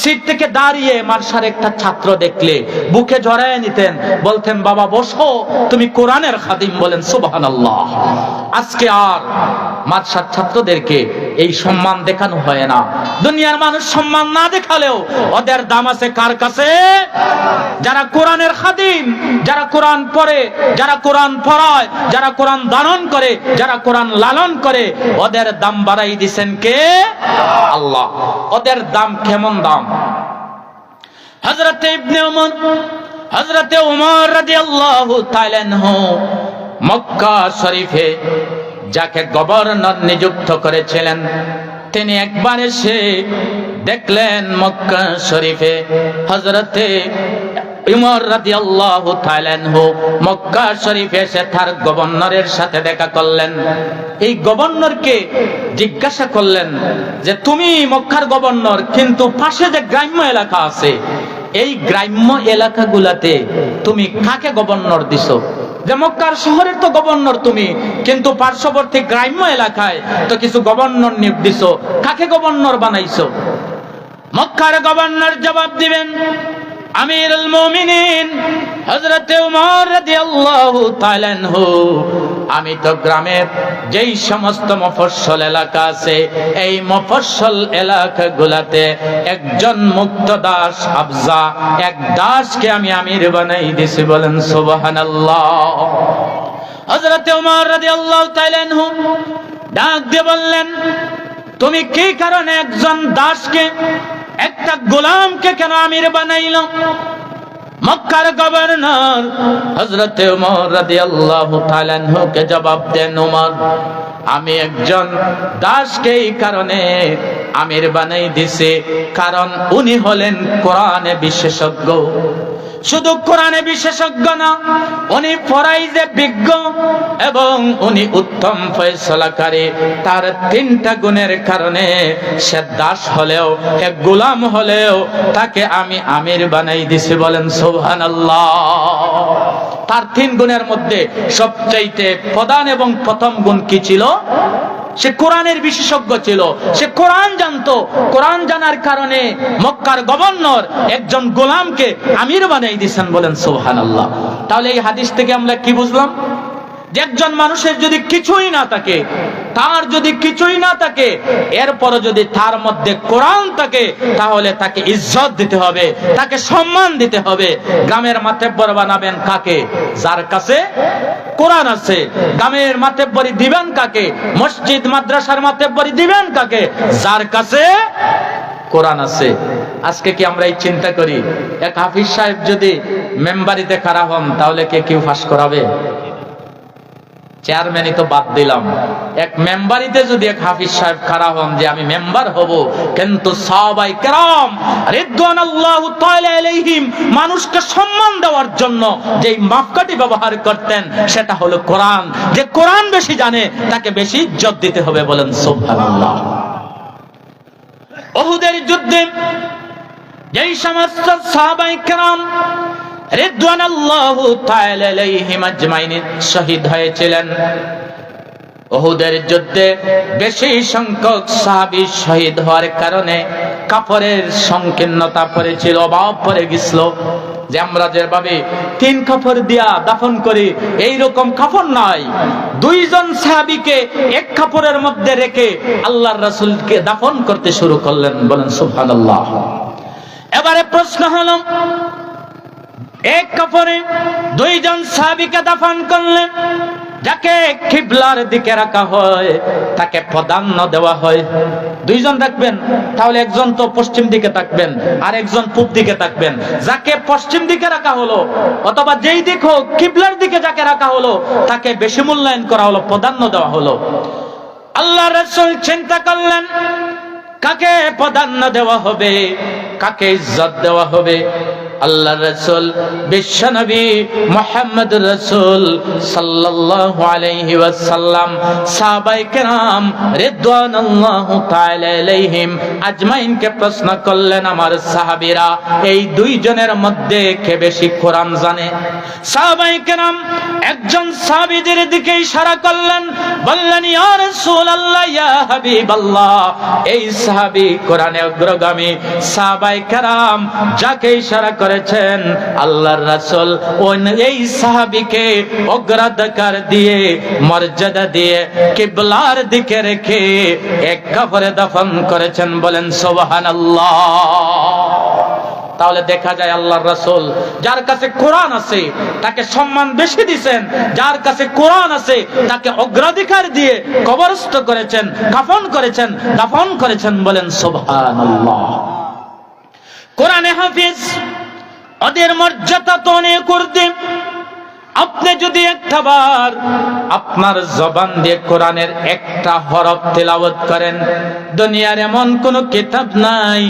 সিট থেকে দাঁড়িয়ে মাদ্রাসার একটা ছাত্র দেখলে বুকে জড়ায় নিতেন, বলতেন, বাবা বসো, তুমি কোরআনের খাদিম, বলেন সুবহানাল্লাহ। আজকে আর মাদ্রাসার ছাত্রদেরকে এই সম্মান দেখানো হয় না। দুনিয়ার মানুষ সম্মান না দেখালেও ওদের দাম আছে কার কাছে? যারা কোরআনের খাদিম, যারা কোরআন পড়ে, যারা কোরআন পড়ায়, যারা কোরআন দানন করে, যারা কোরআন লালন করে, ওদের দাম বাড়াই দিবেন কে? আল্লাহ। ওদের দাম কেমন দাম? হযরতে উমর রাদিয়াল্লাহু তাআলা আনহু মক্কা শরীফে যাকে গভর্নর নিযুক্ত করেছিলেন, তিনি একবার এসে দেখলেন মক্কা শরীফে হযরতে উমর রাদিয়াল্লাহু তাআলা আনহু মক্কা শরীফে এসে তার গভর্নরের সাথে দেখা করলেন। এই গভর্নরকে জিজ্ঞাসা করলেন যে, তুমি মক্কার গভর্নর, কিন্তু পাশে যে গ্রাম্য এলাকা আছে, এই গ্রাম্য এলাকাগুলাতে তুমি কাকে গভর্নর দিছো? যে মক্কার শহরের তো গভর্নর তুমি, কিন্তু পার্শ্ববর্তী গ্রাম্য এলাকায় তো কিছু গভর্নর নিয়োগ দিছো, কাকে গভর্নর বানাইছো? মক্কার গভর্নর জবাব দিবেন, আমিরুল মুমিনিন হযরতে উমর রাদিয়াল্লাহু তাআলা আনহু, আমি তো গ্রামের যেই সমস্ত মফস্বল এলাকা আছে, এই মফস্বল এলাকাগুলাতে একজন মুক্ত দাস হাফজা, এক দাসকে আমি আমির বানাই দিছি, বলেন সুবহানাল্লাহ। হযরতে উমর রাদিয়াল্লাহু তাআলা আনহু ডাক দিয়ে বললেন, তুমি কি কারণে একজন দাসকে, একটা গোলামকে কেন আমির বানাইলো? মক্কার গভর্নর হযরতে উমর রাদিয়াল্লাহু তাআলা আনহুকে জবাব দেন, উমর, আমি একজন দাসকে এই কারণে আমির বানাই দিছি, কারণ উনি হলেন কোরআনে বিশেষজ্ঞ। শুধু কোরআনে বিশেষজ্ঞ না, উনি ফরাইজে বিজ্ঞ এবং উনি উত্তম ফয়সালাকারী। তার তিনটা গুণের কারণে সে দাস হলেও, এক গোলাম হলেও তাকে আমি আমির বানাই দিছি, বলেন সুবহানাল্লাহ। তার তিন গুণের মধ্যে সবচাইতে প্রধান এবং প্রথম গুণ কি ছিল? সে কোরআনের বিশেষজ্ঞ ছিল, সে কোরআন জানতো। কোরআন জানার কারণে মক্কার গভর্নর একজন গোলামকে আমির বানাই দিয়েছেন, বলেন সুবহানাল্লাহ। তাহলে এই হাদিস থেকে আমরা কি বুঝলাম? যে একজন মানুষের যদি কিছুই না থাকে, তার যদি কিছুই না থাকে, এরপরও যদি তার মধ্যে কোরআন থাকে, তাহলে তাকে ইজ্জত দিতে হবে, তাকে সম্মান দিতে হবে। গ্রামের মাতব্বর বানাবেন কাকে? যার কাছে কোরআন আছে। গ্রামের মাতব্বরি দিবেন কাকে? মসজিদ মাদ্রাসার মাতব্বরি দিবেন কাকে? যার কাছে কোরআন আছে। আজকে কি আমরা এই চিন্তা করি, এক হাফিজ সাহেব যদি মেম্বারিতে খারাপ হন, তাহলে কে কেউ ফাঁস করাবে? চেয়ারম্যানই তো বাদ দিলাম, এক মেম্বারিতে যদি এক হাফিজ সাহেব খারাপ হন যে আমি মেম্বার হব, কিন্তু সাহাবায়ে কেরাম রিদওয়ানুল্লাহি তাআলা আলাইহিম মানুষকে সম্মান দেওয়ার জন্য যে মাপকাঠি ব্যবহার করতেন, সেটা হলো কোরআন। যে কোরআন বেশি জানে, তাকে বেশি ইজ্জত দিতে হবে। বলেন সুবহানাল্লাহ। উহুদের যুদ্ধে যেই সমস্ত সাহাবায়ে কেরাম রিদওয়ানুল্লাহি তাআলা আলাইহিম আজমাইন শহীদ হয়েছিলেন, উহুদের যুদ্ধে বেশি সংখ্যক সাহাবী শহীদ হওয়ার কারণে কাপড়ের সংকীর্ণতা পড়েছিল, অভাব পড়ে গেছিল। যে আমরা যেভাবে 3 কাপড় দিয়া দাফন করি, এই রকম কাপড় নাই। 2 জন সাহাবীকে এক কাপড়ের মধ্যে রেখে আল্লাহর রাসূলকে দাফন করতে শুরু করলেন। বলেন সুবহানাল্লাহ। এবারে প্রশ্ন হলো, এক কাপড়ে 2 জন সাহাবীকে দাফন করলেন, যাকে কিবলার দিকে রাখা হয় তাকে প্রাধান্য দেওয়া হয়। 2 জন রাখবেন, তাহলে একজন তো পশ্চিম দিকে থাকবেন আর একজন পূব দিকে থাকবেন। যাকে পশ্চিম দিকে রাখা হলো, অথবা যেই দিক হোক, কিবলার দিকে যাকে রাখা হলো, তাকে বেশি মূল্যায়ন করা হলো, প্রাধান্য দেওয়া হলো। আল্লাহর রাসূল চিন্তা করলেন, কাকে প্রাধান্য দেওয়া হবে, কাকে ইজ্জত দেওয়া হবে। আল্লাহর রাসূল বিশ্বনবী মুহাম্মদুর রাসূল সাল্লাল্লাহু আলাইহি ওয়াসাল্লাম সাহাবায়ে কেরাম রিদওয়ানুল্লাহি তাআলা আলাইহিম আজমাইনকে প্রশ্ন করলেন, আমার সাহাবীরা এই 2 জনের মধ্যে কে বেশি কোরআন জানে? সাহাবায়ে কেরাম একজন সাহাবীদের দিকে ইশারা করলেন, বললেন, ইয়া রাসূলুল্লাহ, ইয়া হাবিবাল্লাহ, এই সাহাবী কোরআনে অগ্রগামী। সাহাবায়ে কেরাম যাকে ইশারা করেছেন আল্লাহর রাসূল, এই সাহাবীকে অগ্রাধিকার দিয়ে, মর্যাদা দিয়ে কিবলার দিকে রেখে এক কাপড়ে দাফন করেছেন। বলেন সুবহানাল্লাহ। তাহলে দেখা যায় আল্লাহর রাসূল যার কাছে কোরআন আছে তাকে সম্মান বেশি দিয়েছেন, যার কাছে কোরআন আছে তাকে অগ্রাধিকার দিয়ে কবরস্থ করেছেন, কাফন করেছেন, দাফন করেছেন। বলেন সুবহানাল্লাহ। কোরআনে হাফেজ ওদের মর্যাদা তো অনেক ঊর্ধ্বে। আপনি যদি একটাবার আপনার জবান দিয়ে কোরআনের একটা হরফ তেলাওয়াত করেন, দুনিয়ার এমন কোন কিতাব নাই,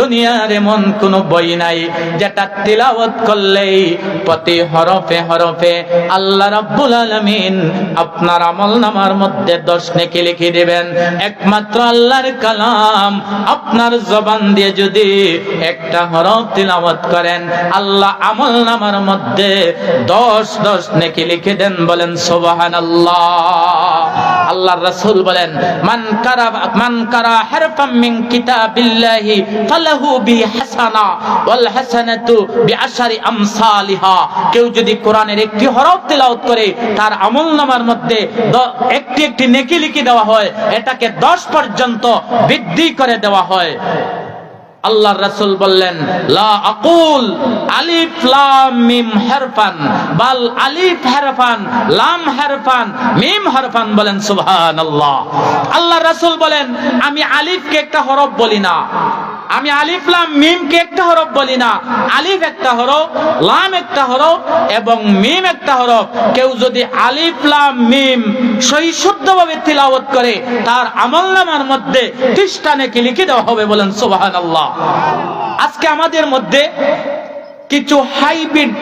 দুনিয়ার এমন কোন বই নাই যেটা তেলাওয়াত করলেই প্রতি হরফে হরফে আল্লাহ রাব্বুল আলামিন আপনার আমলনামার মধ্যে 10 নেকি লিখে দিবেন। একমাত্র আল্লাহর কালাম আপনার জবান দিয়ে যদি একটা হরফ তেলাওয়াত করেন, আল্লাহ আমলনামার মধ্যে 10 নেকি লিখে দেন। বলেন সুবহানাল্লাহ। আল্লাহর রাসূল বলেন, মান কারা হারফাম মিন কিতাবিল্লাহি ফালাহু বিহাসানা ওয়াল হাসানাতু বিআশরি আমসালিহা। কেউ যদি কোরআনের একটি হরফ তেলাওয়াত করে, তার আমলনামার মধ্যে একটি একটি নেকি লিখে দেওয়া হয়, এটাকে 10 পর্যন্ত বৃদ্ধি করে দেওয়া হয়। আল্লাহর রাসূল বললেন, লা আকুল আলিফ লাম মিম হারফান বাল আলিফ হারফান লাম হারফান মিম হারফান। বলেন সুবহানাল্লাহ। আল্লাহর রাসূল বলেন, আমি আলিফকে একটা হরফ বলি না, আমি আলিফ লাম মিমকে একটা হরফ বলি না। আলিফ একটা হরফ, লাম একটা হরফ এবং মিম একটা হরফ। কেউ যদি আলিফ লাম মিম সহি শুদ্ধভাবে তিলাওয়াত করে, তার আমলনামার মধ্যে 30টা নেকি লিখে দেওয়া হবে। বলেন সুবহানাল্লাহ। আজকে আমাদের মধ্যে কিছু হাইব্রিড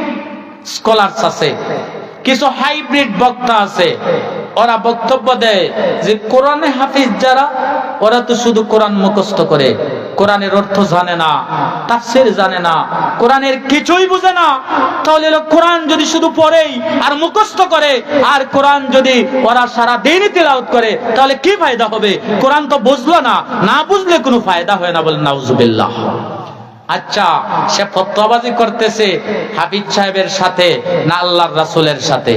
স্কলারস আছে, কিছু হাইব্রিড বক্তা আছে। ওরা বক্তব্য দেয় যে কোরআনে হাফিজ যারা, ওরা তো শুধু কোরআন মুখস্থ করে, কোরআনের অর্থ জানে না, তাফসীর জানে না, কোরআনের কিছুই বুঝে না। তাহলে কোরআন যদি শুধু পড়েই আর মুখস্থ করে, আর কোরআন যদি ওরা সারা দিন তিলাওয়াত করে, তাহলে কি ফায়দা হবে? কোরআন তো বুঝলো না, না বুঝলে কোনো ফায়দা হয় না। বলেন নাউজুবিল্লাহ। আচ্ছা, সে ফতোয়াবাজি করতেছে হাফিজ সাহেবের সাথে না আল্লাহর রাসূলের সাথে?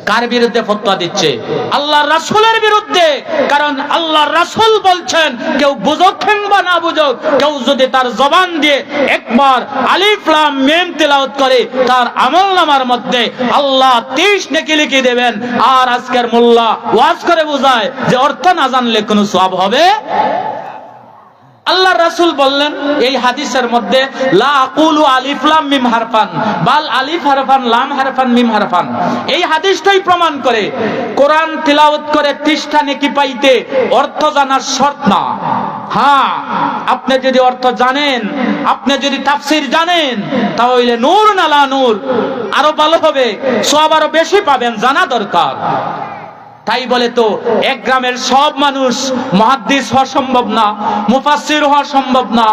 কার বিরুদ্ধে ফতোয়া দিচ্ছে? আল্লাহর রাসূলের বিরুদ্ধে। কারণ আল্লাহর রাসূল বলছেন, কেউ বুঝুক কিংবা না বুঝুক, কেউ যদি তার জবান দিয়ে একবার আলিফ লাম মিম তেলাওয়াত করে, তার আমলনামার মধ্যে আল্লাহ 30 নেকি লিখে দেবেন। আর আজকের মোল্লা ওয়াজ করে বোঝায় যে অর্থ না জানলে কোনো সওয়াব হবে। আল্লাহর রাসূল বললেন এই হাদিসের মধ্যে, লা আকুলু আলিফ লাম মিম হারফান বাল আলিফ হারফান লাম হারফান মিম হারফান। এই হাদিসটাই প্রমাণ করে কোরআন তিলাওয়াত করে 30টা নেকি পাইতে অর্থ জানার শর্ত না। হ্যাঁ, আপনি যদি অর্থ জানেন, আপনি যদি তাফসীর জানেন, তাহলে নূর নালা নূর আরো ভালো হবে, সওয়াব আরো বেশি পাবেন, জানা দরকার। তাই বলে তো এক গ্রামের সব মানুষ মুহাদ্দিস হওয়া সম্ভব না, মুফাসসির হওয়া সম্ভব না।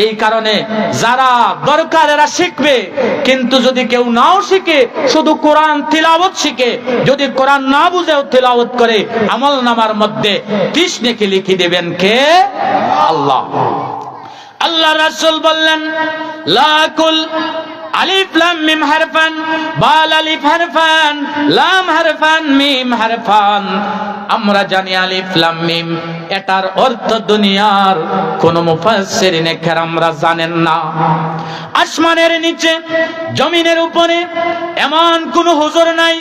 এই কারণে যারা দরকার এরা শিখবে, কিন্তু যদি কেউ নাও শিখে, শুধু কোরআন তিলাওয়াত শিখে, যদি কোরআন না বুঝেও তিলাওয়াত করে, আমলনামার মধ্যে 30 নেকি লিখে দেবেন কে? আল্লাহ। আল্লাহ রাসূল বললেন, লা কুল আলিফ লাম মিম হারফান বাল আলিফ হারফান লাম হারফান মিম হারফান। আমরা জানি আলিফ লাম মিম এটার অর্থ দুনিয়ার কোন মুফাসসিরিনে কেরামরা জানেন না। আসমানের নিচে জমিনের উপরে এমন কোন হুজুর নাই,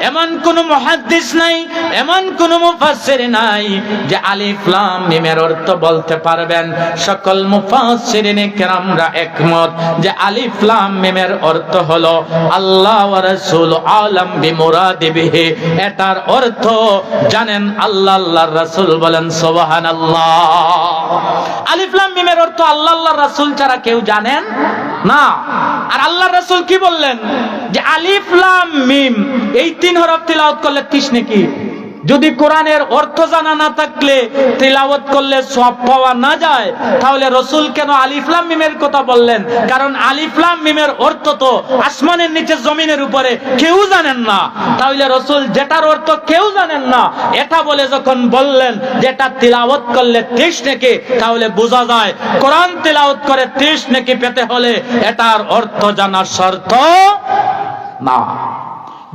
এমন কোন মুহাদ্দিস নাই, এমন কোন মুফাসসির নাই যে আলিফ লাম মিমের অর্থ বলতে পারবেন। সকল মুফাসসিরিনে কেরামরা একমত যে আলিফ লাম মিমের অর্থ হলো আল্লাহ ওয়া রাসূল আলাম বিমুরাদি বিহি। এটার অর্থ জানেন আল্লাহ, আল্লাহর রাসূল বলেন সুবহানাল্লাহ। আলিফ লাম মিমের অর্থ আল্লাহ, আল্লাহর রাসূল ছাড়া কেউ জানেন না। আর আল্লাহর রাসূল কি বললেন? যে আলিফ লাম মিম এই 3 হরফ তিলাওয়াত করলে 30 নেকি। যদি কোরআনের অর্থ জানা না থাকলে তিলাওয়াত করলে সওয়াব পাওয়া না যায়, তাহলে রাসূল কেন আলিফ লাম মিমের কথা বললেন? কারণ আলিফ লাম মিমের অর্থ তো আসমানের নিচে জমিনের উপরে কেউ জানেন না। তাহলে রাসূল যেটার অর্থ কেউ জানেন না, এটা বলে যখন বললেন যেটা তিলাওয়াত করলে 30 নেকি, তাহলে বোঝা যায় কোরআন তিলাওয়াত করে 30 নেকি পেতে হলে এটার অর্থ জানার শর্ত না।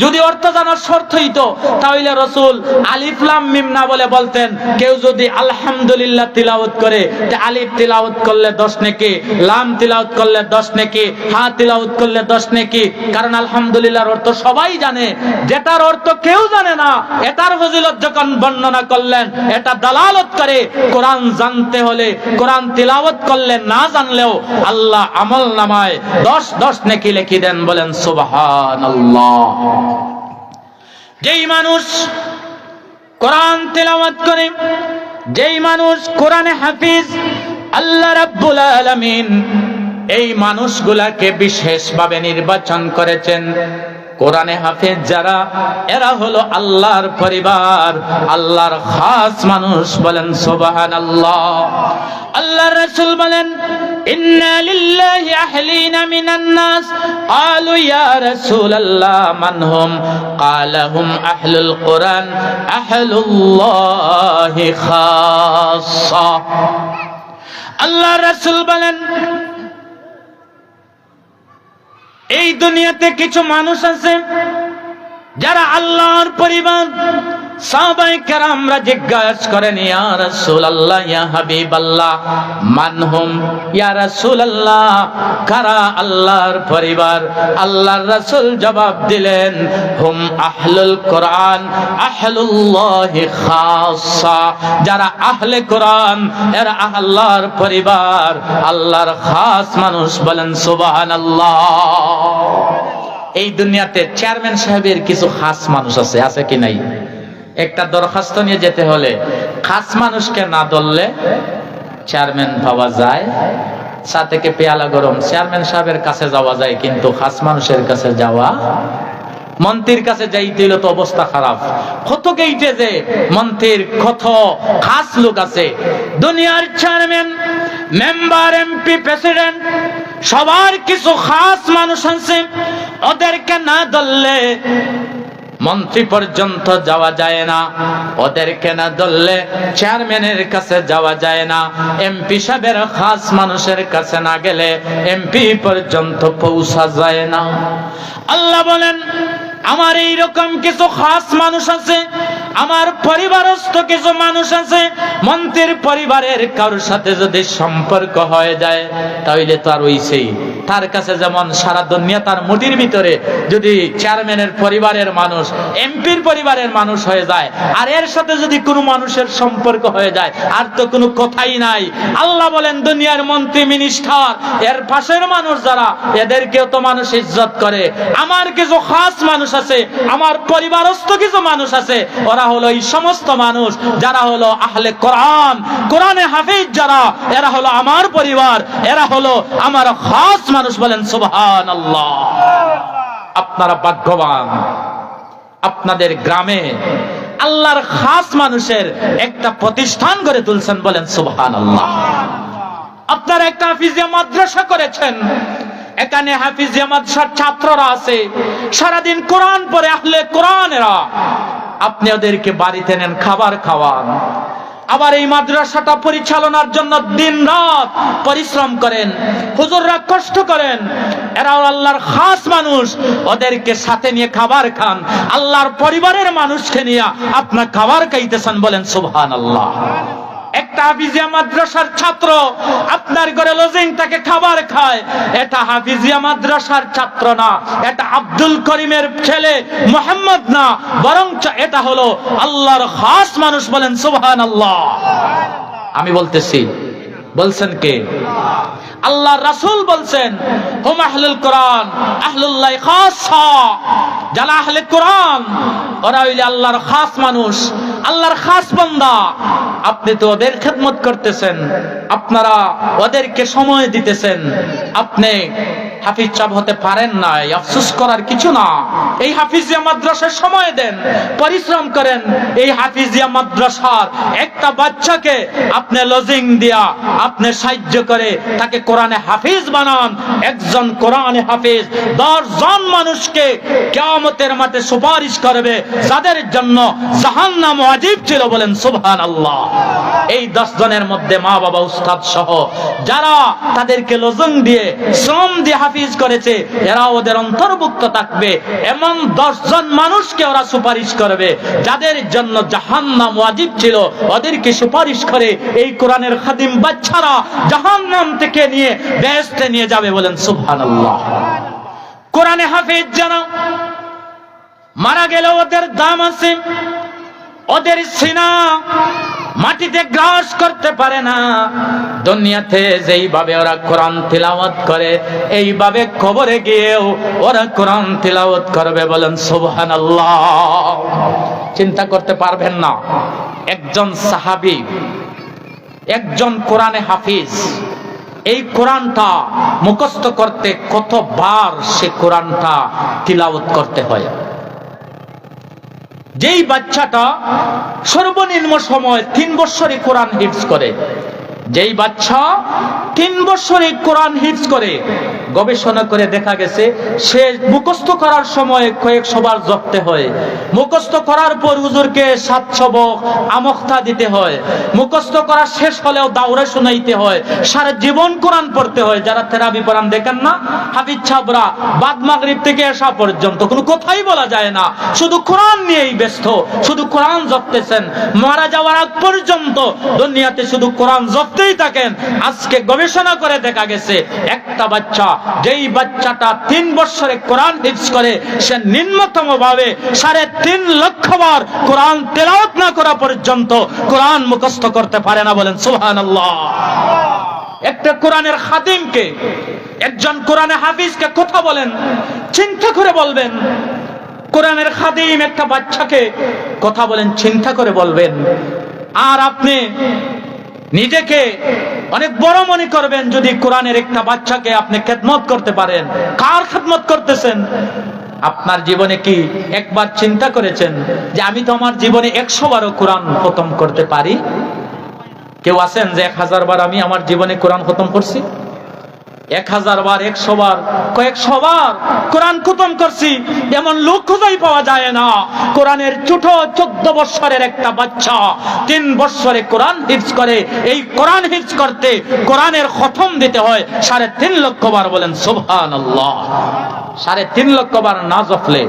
যদি অর্থ জানার শর্ত হইতো, তাহলে রাসূল আলিফ লাম মিম না বলে বলতেন, কেউ যদি আলহামদুলিল্লাহ তিলাওয়াত করে, তে আলিফ তিলাওয়াত করলে 10 নেকি, লাম তিলাওয়াত করলে 10 নেকি, হা তিলাওয়াত করলে 10 নেকি। কারণ আলহামদুলিল্লাহর অর্থ সবাই জানে, যেটার অর্থ কেউ জানে না, এটার ফজিলত যখন বর্ণনা করলেন, এটা দালালত করে কোরআন জানতে হলে, কোরআন তিলাওয়াত করলে না জানলেও আল্লাহ আমলনামায় 10 নেকি লিখে দেন। বলেন সুবহানাল্লাহ। যেই মানুষ কোরআন তিলাওয়াত করে, যেই মানুষ কোরআনে হাফিজ, আল্লাহ রাব্বুল আলামিন এই মানুষগুলাকে বিশেষভাবে নির্বাচন করেছেন। কোরআনে হাফেজ যারা, এরা হলো আল্লাহর পরিবার, আল্লাহর খাস মানুষ। বলেন সুবহানাল্লাহ। আল্লাহর রাসূল বলেন, ইন্না লিল্লাহি আহলিনা মিনান নাস। ক্বালু ইয়া রাসূলাল্লাহ মান হুম? ক্বালা হুম আহলুল কুরআন আহলুল্লাহি খাসসা। আল্লাহর রাসূল বলেন, এই দুনিয়াতে কিছু মানুষ আছে যারা আল্লাহর পরিবার। সাহাবায়ে কেরামরা জিজ্ঞাসা করেন, ইয়া রাসূলুল্লাহ, ইয়া হাবিবাল্লাহ, মানহুম? ইয়া রাসূলুল্লাহ, কারা আল্লাহর পরিবার? আল্লাহর রাসূল জবাব দিলেন, হুম আহলুল কোরআন আহলুল্লাহি খাসসা। যারা আহলে কোরআন, এরা আল্লাহর পরিবার, আল্লাহর খাস মানুষ। বলেন সুবহানাল্লাহ। এই দুনিয়াতে চেয়ারম্যান সাহেবের কিছু খাস মানুষ আছে, আছে কি নাই? একটা দরখাস্ত নিয়ে যেতে হলে খাস মানুষকে না ধরলে চেয়ারম্যান পাওয়া যায়। চা থেকে পেয়ালা গরম, চেয়ারম্যান সাহেবের কাছে যাওয়া যায়, কিন্তু খাস মানুষের কাছে যাওয়া। মন্ত্রীর কাছে যাইতে হলে তো অবস্থা খারাপ। কত গেইটে যে মন্ত্রীর কত খাস লোক আছে। দুনিয়ার চেয়ারম্যান, মেম্বার, এমপি, প্রেসিডেন্ট, সবার কিছু খাস মানুষ আছে। ওদেরকে না ধরলে মন্ত্রী পর্যন্ত যাওয়া যায় না, ওদেরকে না ধরলে চেয়ারম্যানের কাছে যাওয়া যায় না, এমপি সাহেবের খাস মানুষের কাছে না গেলে এমপি পর্যন্ত পৌঁছা যায় না। আল্লাহ বলেন, আমার এইরকম কিছু খাস মানুষ আছে, আমার পরিবারস্থ কিছু মানুষ আছে, মন্ত্রীর পরিবারের কারোর সাথে যদি সম্পর্ক হয়ে যায় তাহলে তো আর ওইছেই। তার কাছে যেমন সারা দুনিয়া তার মুঠির ভিতরে, যদি চেয়ারম্যানের পরিবারের মানুষ এমপির পরিবারের মানুষ হয়ে যায় আর এর সাথে যদি কোনো মানুষের সম্পর্ক হয়ে যায় আর তো কোনো কথাই নাই। আল্লাহ বলেন দুনিয়ার মন্ত্রী মিনিস্টার এর পাশের মানুষ যারা, এদেরকেও তো মানুষ ইজ্জত করে। আমার কিছু খাস মানুষ আছে, আমার পরিবারস্থ কিছু মানুষ আছে, ওরা হলো এই সমস্ত মানুষ যারা হলো আহলে কোরআন, কোরআনে হাফিজ যারা, এরা হলো আমার পরিবার, এরা হলো আমার খাস মানুষ। বলেন সুবহানাল্লাহ। আপনারা ভাগ্যবান, আপনাদের গ্রামে আল্লাহর খাস মানুষের একটা প্রতিষ্ঠান করে তুলছেন। বলেন সুবহানাল্লাহ। আপনারা একটা হাফিজিয়া মাদ্রাসা করেছেন, এখানে হাফিজিয়া মাদ্রাসার ছাত্ররা আছে, সারাদিন কোরআন পড়ে আহলে কোরআনেরা। আপনি ওদেরকে বাড়িতে নেন, খাবার খাওয়ান, আবার এই মাদ্রাসাটা পরিচালনার জন্য দিন রাত পরিশ্রম করেন, হুজুররা কষ্ট করেন, এরাও আল্লাহর খাস মানুষ, ওদেরকে সাথে নিয়ে খাবার খান। আল্লাহর পরিবারের মানুষকে নিয়ে আপনার খাবার খাইতেছেন। বলেন সুবহানাল্লাহ। একটা হাফিজিয়া মাদ্রাসার ছাত্র আপনার ঘরে লজিং তাকে খাবার খায়, এটা হাফিজিয়া মাদ্রাসার ছাত্র না, এটা আব্দুল করিমের ছেলে মোহাম্মদ না, বরং এটা হলো আল্লাহর খাস মানুষ। বলেন সুবহানাল্লাহ। আমি বলতেছি, বলছেন কে? আল্লাহর রাসূল বলছেন হুম আহলুল কোরআন আহলুল্লাহ খাসা। যারা আহলে কোরআন ওরা হইলে আল্লাহর খাস মানুষ, আল্লাহর খাস বান্দা। আপনি তো ওদের খেদমত করতেছেন, আপনারা ওদেরকে সময় দিতেছেন। আপনি হাফিজ সাহেব হতে পারেন না, আফসোস করার কিছু না। এই হাফিজিয়া মাদ্রাসায় সময় দেন, পরিশ্রম করেন। এই হাফিজিয়া মাদ্রাসার একটা বাচ্চাকে আপনি লজিং দিয়া আপনি সাহায্য করে তাকে কোরআনে হাফিজ বানান। একজন কোরআনে হাফিজ 10 জন মানুষকে কিয়ামতের মাঠে সুপারিশ করবে, যাদের জন্য জাহান্নাম ওয়াজিব ছিল। বলেন সুবহানাল্লাহ। এই 10 জনের মধ্যে মা বাবা উস্তাদ সহ যারা তাদেরকে লজিং দিয়ে শ্রম দিয়ে হাফিজ করেছে, এরা ওদের অন্তর্ভুক্ত থাকবে। এমন 10 জন মানুষকে ওরা সুপারিশ করবে যাদের জন্য জাহান্নাম ওয়াজিব ছিল, ওদেরকে সুপারিশ করে এই কোরআনের খাদিম বাচ্চারা জাহান্নাম থেকে নিয়ে বেহেশতে নিয়ে যাবে। বলেন সুবহানাল্লাহ। কোরআনে হাফিজ যারা মারা গেল ওদের দাম আছে, ওদের সিনা মাটিতে গ্রাস করতে পারে না। দুনিয়াতে যেইভাবে ওরা কোরআন তিলাওয়াত করে, এইভাবে কবরে গিয়েও ওরা কোরআন তিলাওয়াত করবে। বলেন সুবহানাল্লাহ। চিন্তা করতে পারবেন না, একজন সাহাবী, একজন কোরআনে হাফিজ, এই কোরআনটা মুখস্থ করতে কতবার সে কোরআনটা তিলাওয়াত করতে হয়। যেই বাচ্চাটা সর্বনিম্ন সময় 3 বছরে কোরআন হিফজ করে, যেই বাচ্চা 3 বছরে কোরআন হিফজ করে, গবেষণা করে দেখা গেছে সে মুখস্থ করার সময় কয়েকশোবার জপতে হয়, মুখস্থ করার পর হুজুরকে 700 বক আমখতা দিতে হয়, মুখস্থ করা শেষ হলেও দাওরা শুনাইতে হয়, সারা জীবন কোরআন পড়তে হয়। যারা তেরাবি পড়ান দেখেন না, হাফিজ সাহেবরা বাদ মাগরিব থেকে এশা পর্যন্ত কোনো কথাই বলা যায় না, শুধু কোরআন নিয়েই ব্যস্ত, শুধু কোরআন জপতেছেন। মারা যাওয়ার আগ পর্যন্ত দুনিয়াতে শুধু কোরআন জপতেই থাকেন। আজকে গবেষণা করে দেখা গেছে একটা বাচ্চা, যেই বাচ্চাটা 3 বছরে কোরআন হিফজ করে, সে নিম্নতম ভাবে 3.5 লক্ষ বার কোরআন তেলাওয়াত না করা পর্যন্ত কোরআন মুখস্থ করতে পারে না। বলেন সুবহানাল্লাহ। একটা কোরআনের খাদিমকে, একজন কোরআনে হাফিজকে কথা বলেন, চিন্তা করে বলবেন। কোরআনের খাদিম একটা বাচ্চাকে কথা বলেন, চিন্তা করে বলবেন। আর আপনি নিজেকে অনেক বড় মনে করবেন যদি কোরআনের একটা বাচ্চাকে আপনি খেদমত করতে পারেন। কার খেদমত করতেছেন? আপনার জীবনে কি একবার চিন্তা করেছেন যে আমি তো আমার জীবনে 100 বারও কোরআন খতম করতে পারি? কেউ আছেন যে 1000 বার আমি আমার জীবনে কোরআন খতম করছি? 1000 বার, 100 বার, কয়েকশো বার কোরআন খতম করছি এমন লোক খুঁজেই পাওয়া যায় না। কোরআনের ছোট 14 বছরের একটা বাচ্চা 3 বছরে কোরআন হিফজ করে। এই কোরআন হিফজ করতে কোরআনের খতম দিতে হয় 3.5 লক্ষ বার। বলেন সুবহানাল্লাহ। 3.5 লক্ষ বার না জপলে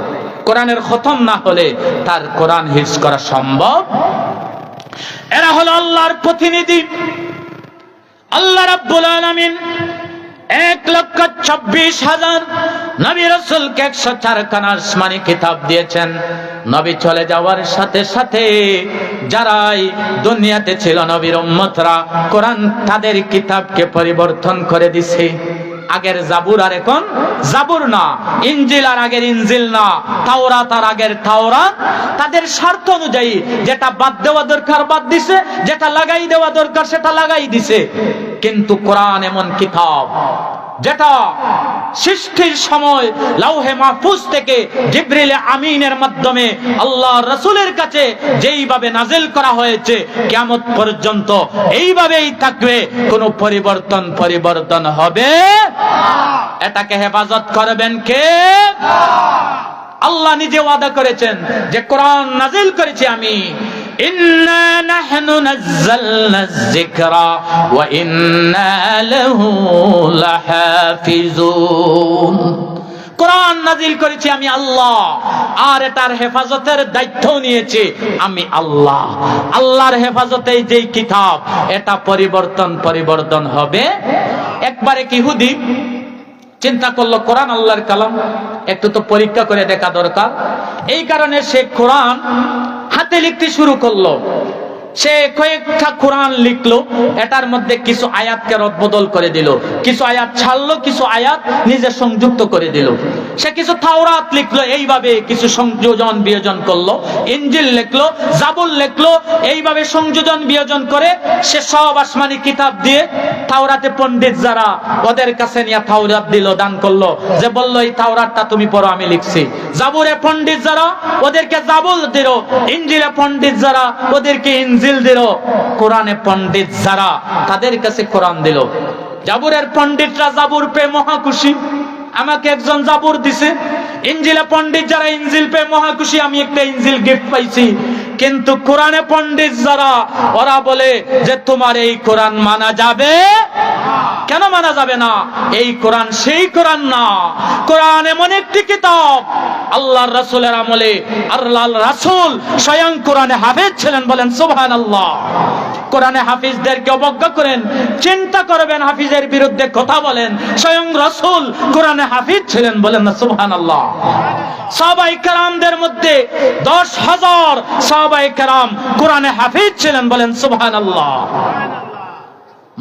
কোরআনের খতম না হলে তার কোরআন হিফজ করা সম্ভব। এরা হলো আল্লাহর প্রতিনিধি। আল্লাহ রাব্বুল আলামিন 1,26,000 নবী রাসূলকে 104 খানা আসমানি কিতাব দিয়েছেন। নবী চলে যাওয়ার সাথে সাথে যারাই দুনিয়াতে ছিল নবীর উম্মতরা, কোরআন তাদের কিতাবকে পরিবর্তন করে দিছে। আগের জাবুর আর এখন জাবুর না, ইনজিল আর আগের ইনজিল না, তাওরাত আর আগের তাওরাত। তাদের স্বার্থ অনুযায়ী যেটা বাদ দেওয়া দরকার বাদ দিছে, যেটা লাগাই দেওয়া দরকার সেটা লাগাই দিছে। কিন্তু কোরআন এমন কিতাব যেটা সৃষ্টির সময় লাউহে মাহফুজ থেকে জিবরিল আমিনের মাধ্যমে আল্লাহর রাসূলের কাছে যেইভাবে নাজিল করা হয়েছে কিয়ামত পর্যন্ত এইভাবেই থাকবে, কোনো পরিবর্তন হবে। এটাকে হেফাজত করবেন কে? আল্লাহ নিজে ওয়াদা করেছেন যে কোরআন নাজিল করেছি আমি। ইন্না নাহনু নাযালনা যিকরা ওয়া ইন্না লাহু লাহাফিজুন। কোরআন নাজিল করেছি আমি আল্লাহ, আর এটার হেফাজতের দায়িত্ব নিয়েছি আমি আল্লাহ। আল্লাহর হেফাজতে যেই কিতাব, এটা পরিবর্তন হবে। একবারে কি ইহুদি চিন্তা করলো কোরআন আল্লাহর কালাম, একটু তো পরীক্ষা করে দেখা দরকার। এই কারণে সে কোরআন হাতে লিখতে শুরু করলো। সে কয়েকটা কোরআন লিখলো, এটার মধ্যে কিছু আয়াতকে রদবদল করে দিল, কিছু আয়াত ছাড়লো, কিছু আয়াত নিজে সংযুক্ত করে দিল। সে কিছু তাওরাত লিখলো, এইভাবে কিছু সংযোজন বিয়োজন করলো। ইনজিল লিখলো, জাবুর লিখলো, এইভাবে সংযোজন বিয়োজন করে সে সব আসমানি কিতাব দিয়ে তাওরাতে পণ্ডিত যারা ওদের কাছে নিয়ে তাওরাত দিল, দান করলো, যে বললো এই তাওরাতটা তুমি পড়ো আমি লিখছি। জাবুরে পণ্ডিত যারা ওদেরকে জাবুর দিল, ইনজিলে পণ্ডিত যারা ওদেরকে ইনজিল দিল, কোরআনে পণ্ডিত যারা তাদের কাছে কোরআন দিল। জাবুরের পণ্ডিতরা জাবুর পেয়ে মহা খুশি, আমাকে একজন জাবুর দিছে। ইনজিলে পণ্ডিত যারা ইনজিল পেয়ে মহা খুশি, আমি একটা ইনজিল গিফট পাইছি। কিন্তু কোরআনে পণ্ডিত যারা, ওরা বলে যে তোমার এই কোরআন মানা যাবে। কেন মানা যাবে না? এই কোরআন সেই কোরআন না। কোরআন এমন একটি কিতাব, আল্লাহর রাসূলের আমলে আল্লাহর রাসূল স্বয়ং কোরআনে হাফেজ ছিলেন, বলেন সুবহানাল্লাহ। কোরআনে হাফিজদেরকে অবজ্ঞা করেন, চিন্তা করবেন হাফিজের বিরুদ্ধে কথা বলেন, স্বয়ং রাসূল কোরআনে হাফিজ ছিলেন, বলেন না সুবহানাল্লাহ। সাহাবায়ে কেরামদের মধ্যে 10,000 সাহাবায়ে কেরাম কোরআনে হাফিজ ছিলেন, বলেন সুবহানাল্লাহ।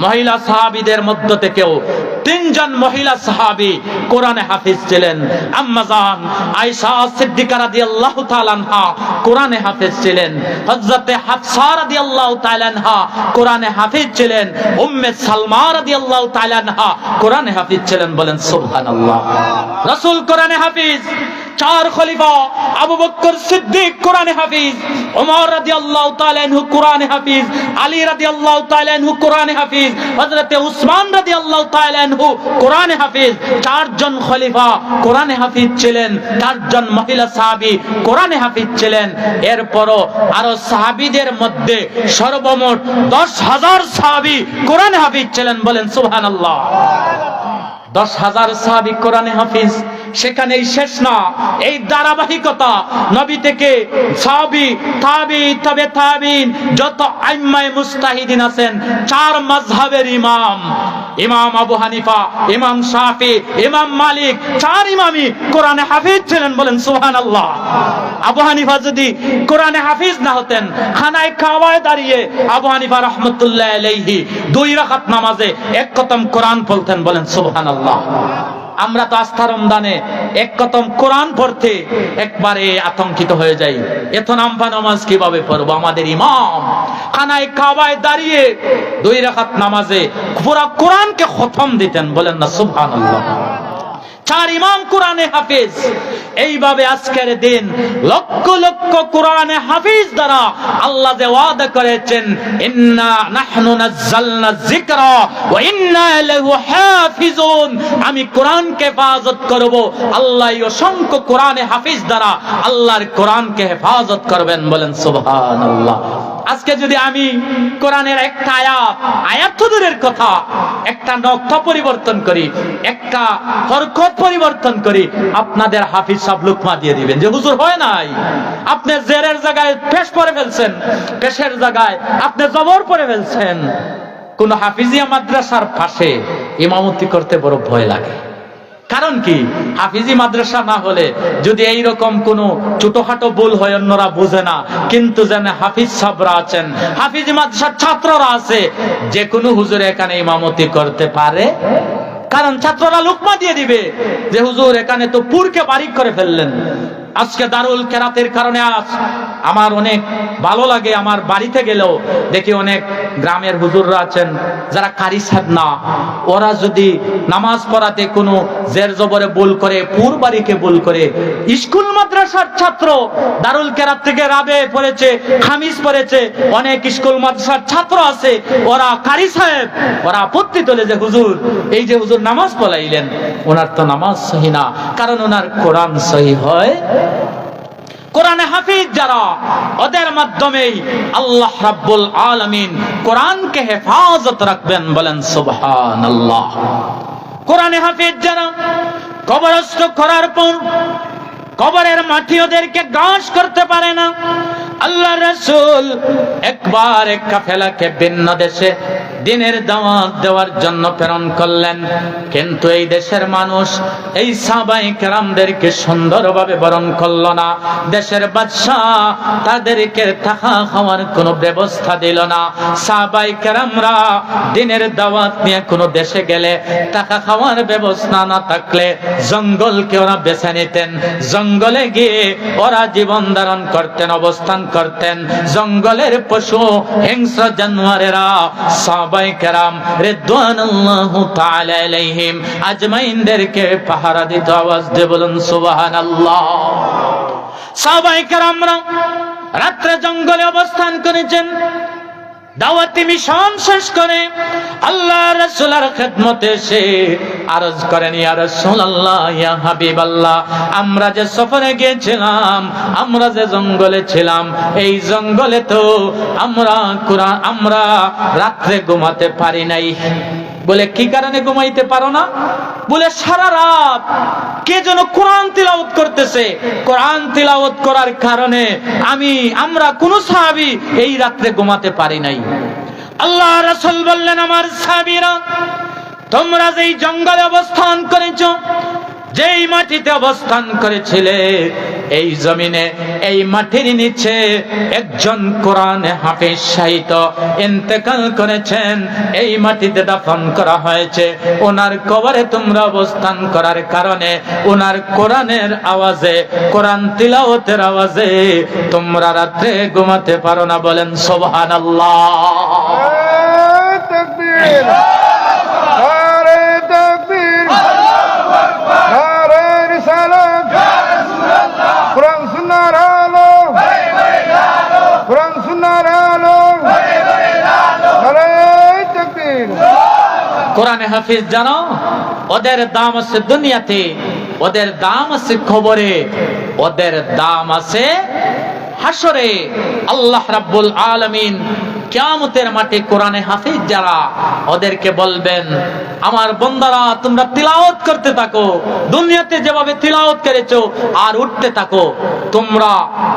মহিলা সাহাবীদের মধ্য থেকেও 3 জন মহিলা সাহাবী কোরআনে হাফিজ ছিলেন। আম্মা জান আয়েশা সিদ্দিকা রাদিয়াল্লাহু তাআলা আনহা কোরআনে হাফিজ ছিলেন। হযরতে হাফসা রাদিয়াল্লাহু তাআলা আনহা কোরআনে হাফিজ ছিলেন। উম্মে সালমা রাদিয়াল্লাহু তাআলা আনহা কোরআনে হাফিজ ছিলেন, বলেন সুবহানাল্লাহ। রাসূল কোরআনে হাফিজ। 4 খলিফা আবু বকর সিদ্দিক কোরআনে হাফিজ, ওমর রাদিয়াল্লাহু তাআলা আনহু কোরআনে হাফিজ, আলী রাদিয়াল্লাহু তাআলা আনহু কোরআনে হাফিজ, হযরতে উসমান রাদিয়াল্লাহু তাআলা আনহু কোরআনে হাফিজ। 4 জন খলিফা কোরআনে হাফিজ ছিলেন, 4 জন মহিলা সাহাবী কোরআনে হাফিজ ছিলেন। এরপরও আরো সাহাবীদের মধ্যে সর্বমোট 10,000 সাহাবী কোরআনে হাফিজ ছিলেন, বলেন সুবহানাল্লাহ। 10,000 সাহাবী কোরআনে হাফিজ। সেখানেই শেষ না, এই ধারাবাহিকতা নবী থেকে সাহাবী, তাবী, তবে তাবিন, যত আইম্মায়ে মুজতাহিদিন আছেন, 4 মাযহাবের ইমাম, ইমাম আবু হানিফা, ইমাম শাফি, ইমাম মালিক, 4 ইমামই কোরআনে হাফিজ ছিলেন, বলেন সুবহানাল্লাহ। আবু হানিফা যদি কোরআনে হাফিজ না হতেন, খানায় কাবায় দাঁড়িয়ে আবু হানিফা রাহমাতুল্লাহি আলাইহি 2 রাকাত নামাজে 1 খতম কোরআন পড়তেন, বলেন সুবহানাল্লাহ। আমরা তো আস্থা রমজানে 1 খতম কোরআন পড়তে একবারে আতঙ্কিত হয়ে যাই, এত নামফা নামাজ কিভাবে পড়বো? আমাদের ইমাম খানায় কাবায় দাঁড়িয়ে 2 রাকাত নামাজে পুরো কোরআনকে খতম দিতেন, বলেন না সুবহানাল্লাহ। 4 ইমাম কোরআনে হাফিজ। এইভাবে আজকের দিন লক্ষ লক্ষ কোরআনে হাফিজ দ্বারা আল্লাহ যে ওয়াদা করেছেন, ইন্না নাহনু নাযালনা যিকরা ওয়া ইন্না লাহু হাফিজুন, আমি কোরআনকে হেফাজত করব। আল্লাহ অসংখ্য কোরআনে হাফিজ দ্বারা আল্লাহর কোরআনকে হেফাজত করবেন, বলেন সুবহানাল্লাহ। আজকে যদি আমি কোরআনের একটা আয়াত তো দূরের কথা, একটা নকশা পরিবর্তন করি, একটা হরকত পরিবর্তন করি, আপনাদের হাফিজ সাহেব লুকমা দিয়ে দিবেন যে হুজুর হয় নাই, আপনি জেরের জায়গায় পেশ পড়ে ফেলছেন, পেশের জায়গায় আপনি জবর পড়ে ফেলছেন। কোন হাফিজিয়া মাদ্রাসার পাশে ইমামতি করতে বড় ভয় লাগে। কারণ কি, হাফিজি মাদ্রাসা না হলে যদি এইরকম কোন ছোটখাটো ভুল হয় অন্যরা বুঝে না, কিন্তু জানে হাফিজ সাহেবরা আছেন, হাফিজি মাদ্রাসার ছাত্ররা আছে, যে কোনো হুজুর এখানে ইমামতি করতে পারে। কারণ ছাত্ররা লুকমা দিয়ে দিবে যে হুজুর এখানে তো পুরকে বারিক করে ফেললেন। আজকে দারুল কেরাতের কারণে আজ আমার অনেক ভালো লাগে, আমার বাড়িতে গেলেও দেখি অনেক গ্রামের হুজুররা আছেন যারা কারি সাহেব না, ওরা যদি নামাজ পড়াতে কোনো জের জবরে ভুল করে, পুর বাড়িকে ভুল করে, স্কুল মাদ্রাসার ছাত্র দারুল কেরাত থেকে রাবে পড়েছে, খামিজ পড়েছে, অনেক স্কুল মাদ্রাসার ছাত্র আছে, ওরা কারি সাহেব, ওরা আপত্তি তোলে যে হুজুর এই যে হুজুর নামাজ পড়াইলেন, ওনার তো নামাজ সহি না, কারণ ওনার কোরআন সহি হয়। কোরআনে হাফিজ যারা, ওদের মাধ্যমেই আল্লাহ রাব্বুল আলামিন কোরআনকে হেফাজত রাখবেন, বলেন সুবহানাল্লাহ। কোরআনে হাফিজ যারা কবরস্থ করার পর কবরের মাটি ওদেরকে গ্রাস করতে পারে না। আল্লাহ রাসূল একবার এক কাফেলাকে ভিন্ন দেশে দিনের দাওয়াত দেওয়ার জন্য প্রেরণ করলেন, কিন্তু এই দেশের মানুষ এই সাহাবায়ে কেরামদেরকে সুন্দরভাবে বরণ করল না। দেশের বাদশা তাদেরকে থাকা খাওয়ার কোনো ব্যবস্থা দিল না। সাহাবায়ে কেরামরা দিনের দাওয়াত নিয়ে কোনো দেশে গেলে থাকা খাওয়ার ব্যবস্থা না থাকলে জঙ্গলকে ওরা বেছে নিতেন, জঙ্গলে গিয়ে ওরা জীবন ধারণ করতেন, অবস্থান করতেন। জঙ্গলের পশু হিংস্র জানোয়ারেরা সাহাবায়ে কেরাম রিদওয়ানুল্লাহি তাআলা আলাইহিম আজমাইনদেরকে পাহারা দিত। আওয়াজ দিয়ে বলুন সুবহানাল্লাহ। সাহাবায়ে কেরামরা রাত্রে জঙ্গলে অবস্থান করেছেন। দাওয়াতি মিশন শেষ করে আল্লাহ রাসূলের খেদমতে এসে আরজ করেন, ইয়া রাসূলুল্লাহ, ইয়া হাবিবাল্লাহ, আমরা যে সফরে গিয়েছিলাম, আমরা যে জঙ্গলে ছিলাম, এই জঙ্গলে তো আমরা রাত্রে ঘুমাতে পারি নাই। বলে কি কারণে ঘুমাইতে পারো না? বলে সারা রাত কে যেন কোরআন তিলাওয়াত করতেছে, কোরআন তিলাওয়াত করার কারণে আমরা কোন সাহাবী এই রাত্রে ঘুমাতে পারি নাই। আল্লাহ রাসূল বললেন, আমার সাহাবীরা, তোমরা যেই জঙ্গলে অবস্থান করেছো, যেই মাটিতে অবস্থান করেছিলে, এই জমিনে এই মাটির নিচে একজন কোরআনে হাফেজ শাহিদ ইন্তেকাল করেছেন, এই মাটিতে দাফন করা হয়েছে। ওনার কবরে তোমরা অবস্থান করার কারণে ওনার কোরআনের আওয়াজে, কোরআন তিলাওয়াতের আওয়াজে তোমরা রাত্রে ঘুমাতে পারো না। বলেন সুবহানাল্লাহ। তাকবীর, নারে তাকবীর, নারে রিসালাত, কোরআন সুন্নাহর আলো, কোরআন সুন্নাহর আলো, নারে তাকবীর। কোরআনে হাফিজ জানো, ওদের দাম আছে দুনিয়াতে, ওদের দাম আছে কবরে, ওদের দাম আছে হাসরে। আল্লাহ রাব্বুল আলামিন কিয়ামতের মাঠে কোরআনে হাফিজ যারা, ওদেরকে বলবেন, আমার বান্দারা তোমরা তিলাওয়াত করতে থাকো, দুনিয়াতে যেভাবে তিলাওয়াত করেছো আর উঠতে থাকো,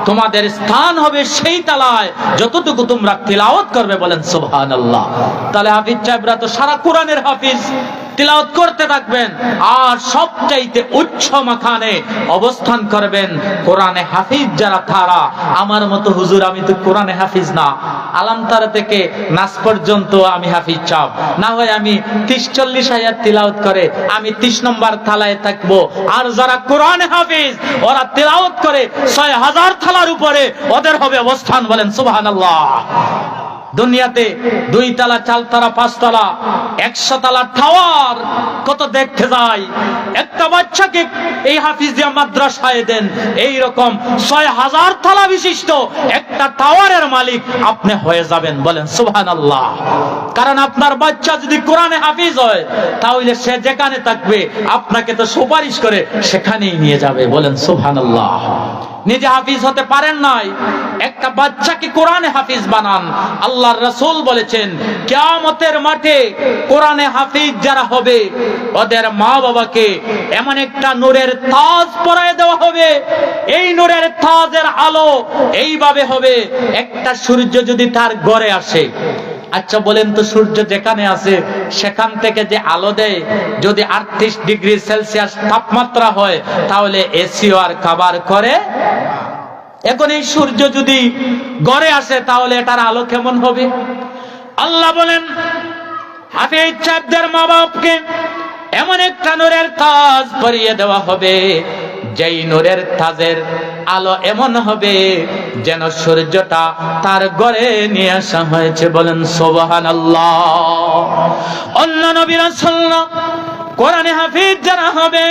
তোমাদের স্থান হবে সেই তালায় যতটুকু তোমরা তিলাওয়াত করবে। বলেন সুবহানাল্লাহ। তাহলে হাফিজ সাহেবরা তো সারা কোরআনের হাফিজ, তিলাওয়াত করতে থাকবেন আর সবচাইতে উচ্চ মাকানে অবস্থান করবেন। কোরআনে হাফিজ যারা তারা, আমার মতো হুজুর আমি তো কোরআনে হাফিজ না, আলামতারা থেকে নাস পর্যন্ত আমি হাফিজ চাপ না হয় আমি 30-40 আয়াত তিলাওয়াত করে আমি 30 নম্বর থালায় থাকবো। আর যারা কোরআনে হাফিজ ওরা তিলাওয়াত করে 6000 থালার উপরে ওদের হবে অবস্থান। বলেন সুবহানাল্লাহ। দুনিয়াতে 2 তলা, 4 তলা, 5 তলা, 100 তলা টাওয়ার কত দেখতে যায়। একটা বাচ্চাকে এই হাফিজিয়া মাদ্রাসায় দেন, এই রকম 6000 তলা বিশিষ্ট একটা একটা টাওয়ারের মালিক আপনি হয়ে যাবেন। বলেন সুবহানাল্লাহ। কারণ আপনার বাচ্চা যদি কোরআনে হাফিজ হয় তাহলে সে যেখানে থাকবে আপনাকে তো সুপারিশ করে সেখানেই নিয়ে যাবে। বলেন সুবহানাল্লাহ। নিজে হাফিজ হতে পারেন নাই, একটা বাচ্চাকে কোরআনে হাফিজ বানান। আল্লাহর রাসূল বলেছেন কিয়ামতের মাঠে কোরআনে হাফিজ যারা হবে ওদের মা বাবাকে এমন একটা নূরের তাজ পরায় দেওয়া হবে, এই নূরের তাজের আলো এইভাবে হবে, একটা সূর্য যদি তার ঘরে আসে, আচ্ছা বলেন তো সূর্য যেখানে আছে সেখান থেকে যে আলো দেয় যদি 38 ডিগ্রি সেলসিয়াস তাপমাত্রা হয় তাহলে এসিও আর কভার করে? এখন এই সূর্য যদি ঘরে আসে তাহলে এটার আলো কেমন হবে? আল্লাহ বলেন হাফিজ সাহেবদের মা বাপকে এমন একটা নূরের তাজ পরিয়ে দেওয়া হবে, যেই নূরের তাজের আলো এমন হবে যেন সূর্যটা তার ঘরে নিয়ে আসা হয়েছে। বলেন সুবহানাল্লাহ। অন্য নবী রাসূলরা কোরআনে হাফিজ যারা হবে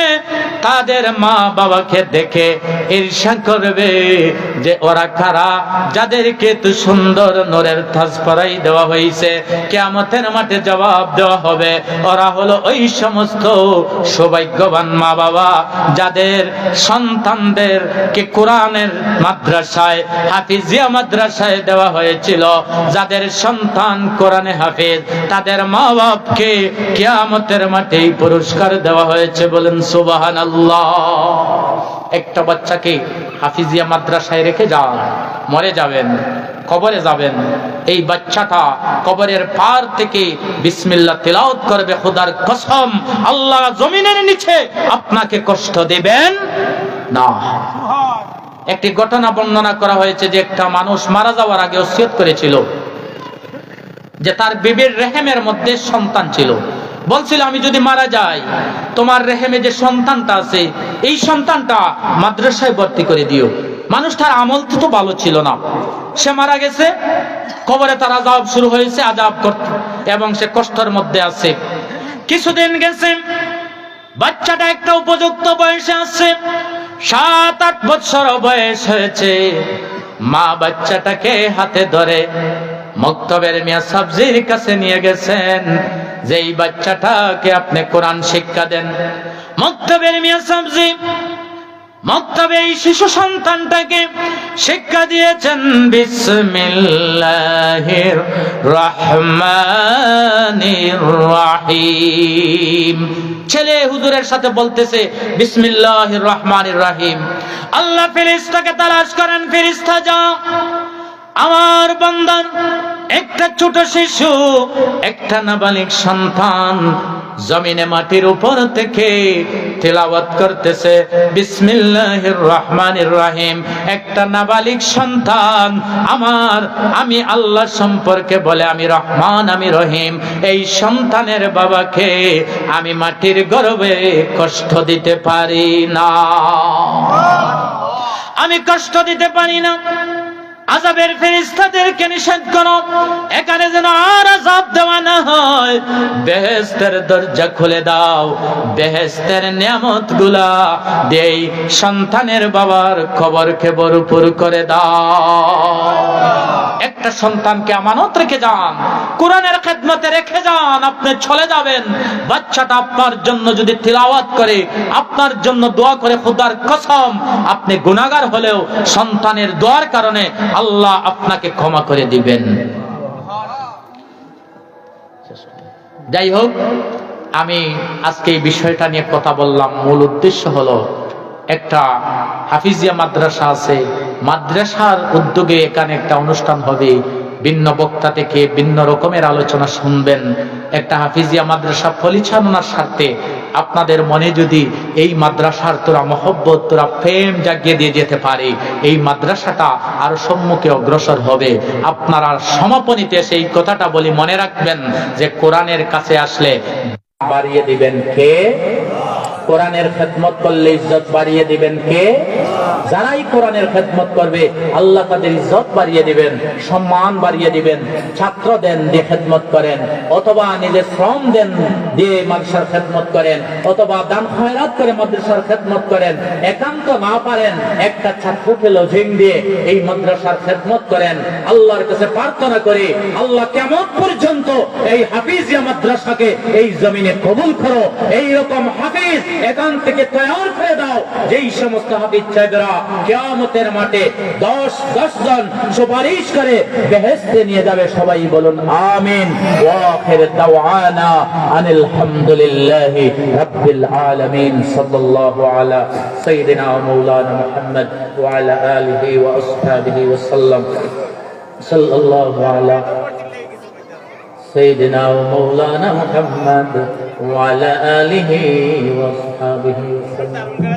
তাদের মা বাবাকে দেখে ঈর্ষা করবে যে ওরা কারা, যাদেরকে এত সুন্দর নূরের তাজ পরাই দেওয়া হয়েছে। কিয়ামতের মাঠে জবাব দেওয়া হবে ওরা হলো ওই সমস্ত সৌভাগ্যবান মা বাবা যাদের সন্তানদেরকে কোরআনের মাদ্রাসায় হাফিজিয়া মাদ্রাসায় দেওয়া হয়েছিল, যাদের সন্তান কোরআনে হাফিজ তাদের মা বাপকে কিয়ামতের মাঠে পুরস্কার দেওয়া হয়েছে। বলেন সুবহানাল্লাহ। একটা বাচ্চাকে হাফিজিয়া মাদ্রাসায় রেখে যান, মরে যাবেন, কবরে যাবেন, এই বাচ্চাটা কবরের পার থেকে বিসমিল্লাহ তিলাওয়াত করবে, খোদার কসম আল্লাহ জমিনের নিচে আপনাকে কষ্ট দিবেন না। একটি ঘটনা বর্ণনা করা হয়েছে যে একটা মানুষ মারা যাওয়ার আগে ওসিয়ত করেছিল যে তার বিবির রেহেমের মধ্যে সন্তান ছিল, বলছিল আমি যদি মারা যাই তোমার রেহেমে যে সন্তানটা আছে এই সন্তানটা মাদ্রাসায় ভর্তি করে দিও। মানুষটার আমল তো ভালো ছিল না, সে মারা গেছে, কবরে তার আযাব শুরু হয়েছে, আযাব করতে এবং সে কষ্টের মধ্যে আছে। কিছুদিন গেছে, বাচ্চাটা একটা উপযুক্ত বয়সে আছে, 7-8 বছর বয়স হয়েছে। মা বাচ্চাটাকে হাতে ধরে মক্তবের মিয়া সাবজির কাছে নিয়ে গেছেন যে এই বাচ্চাটাকে আপনি কোরআন শিক্ষা দেন। মক্তবের মিয়া সাবজি মক্তবে এই শিশু সন্তানটাকে শিক্ষা দিয়েছেন বিসমিল্লাহির রহমানির রহিম। ছেলে হুজুরের সাথে বলতেছে বিসমিল্লাহির রহমানির রহিম। আল্লাহ ফেরেশতাকে তালাশ করেন, ফেরেশতা যাও আমার বান্দার একটা ছোট শিশু, একটা নাবালিগ সন্তান জমিনে মাটির উপর থেকে তিলাওয়াত করতেছে বিসমিল্লাহির রহমানির রহিম। একটা নাবালিগ সন্তান আমি আল্লাহ সম্পর্কে বলে আমি রহমান আমি রহিম। এই সন্তানের বাবাকে আমি মাটির গর্ভে কষ্ট দিতে পারি না, আমি কষ্ট দিতে পারি না। আযাবের ফেরেশতাদেরকে নিষেধ করো এখানে যেন আর আযাব দেওয়া না হয়। বেহেশতের দরজা খুলে দাও, বেহেশতের নিয়ামতগুলা দেই সন্তানের বাবার কবরকে ভরপুর করে দাও। একটা সন্তানকে আমানত রেখে যান, কোরআনের খেদমতে রেখে যান, আপনি চলে যাবেন। বাচ্চাটা আপনার জন্য যদি তিলাওয়াত করে, আপনার জন্য দোয়া করে, খোদার কসম আপনি গুনাহগার হলেও সন্তানের দোয়ার কারণে আল্লাহ আপনাকে ক্ষমা করে দিবেন। যাই হোক, আমি আজকে এই বিষয়টা নিয়ে কথা বললাম। মূল উদ্দেশ্য হলো একটা হাফিজিয়া মাদ্রাসা আছে, মাদ্রাসার উদ্যোগে এখানে একটা অনুষ্ঠান হবে, ভিন্ন বক্তা থেকে ভিন্ন রকমের আলোচনা শুনবেন। একটা হাফিজিয়া মাদ্রাসা পরিচালনার স্বার্থে আপনাদের মনে যদি এই মাদ্রাসার তোরা মহব্বত তোরা প্রেম জাগিয়ে দিয়ে যেতে পারে, এই মাদ্রাসাটা আরো সম্মুখে অগ্রসর হবে। আপনারা সমাপনীতে সেই কথাটা বলি মনে রাখবেন যে কোরআনের কাছে আসলে বাড়িয়ে দিবেন কে? কোরআনের খেদমত করলে ইজ্জত বাড়িয়ে দিবেন কে? যারাই কোরআনের খেদমত করবে আল্লাহ তাদের ইজ্জত বাড়িয়ে দিবেন, সম্মান বাড়িয়ে দিবেন। ছাত্র দেন দিয়ে খেদমত করেন, অথবা নিজের শ্রম দেন দিয়ে মাদ্রাসার খেদমত করেন, অথবা দান খয়রাত করে মাদ্রাসার খেদমত করেন। একান্ত না পারেন একটা ছাত্রকে লজিং দিয়ে এই মাদ্রাসার খেদমত করেন। আল্লাহর কাছে প্রার্থনা করি, আল্লাহ কিয়ামত পর্যন্ত এই হাফিজিয়া মাদ্রাসাকে এই জমিনে কবুল করো। এই রকম হাফিজ এখান থেকে তৈরি করে দাও, যেই সমস্ত হাফিজ সাহেবরা কিয়ামতের মাঠে 10 জন সুপারিশ করে বেহেশতে নিয়ে যাবে। সবাই বলুন আমিন। ওয়া আখির দাওয়ানা আনিল হামদুলিল্লাহি রাব্বিল আলামিন। সাল্লাল্লাহু আলা সাইয়্যিদিনা ওয়া মাওলানা মুহাম্মদ ওয়া আলা আলিহি ওয়া আসহাবিহি ওয়া সাল্লাম। সাল্লাল্লাহু আলা سيدنا ومولانا محمد وعلى آله وصحبه وسلم.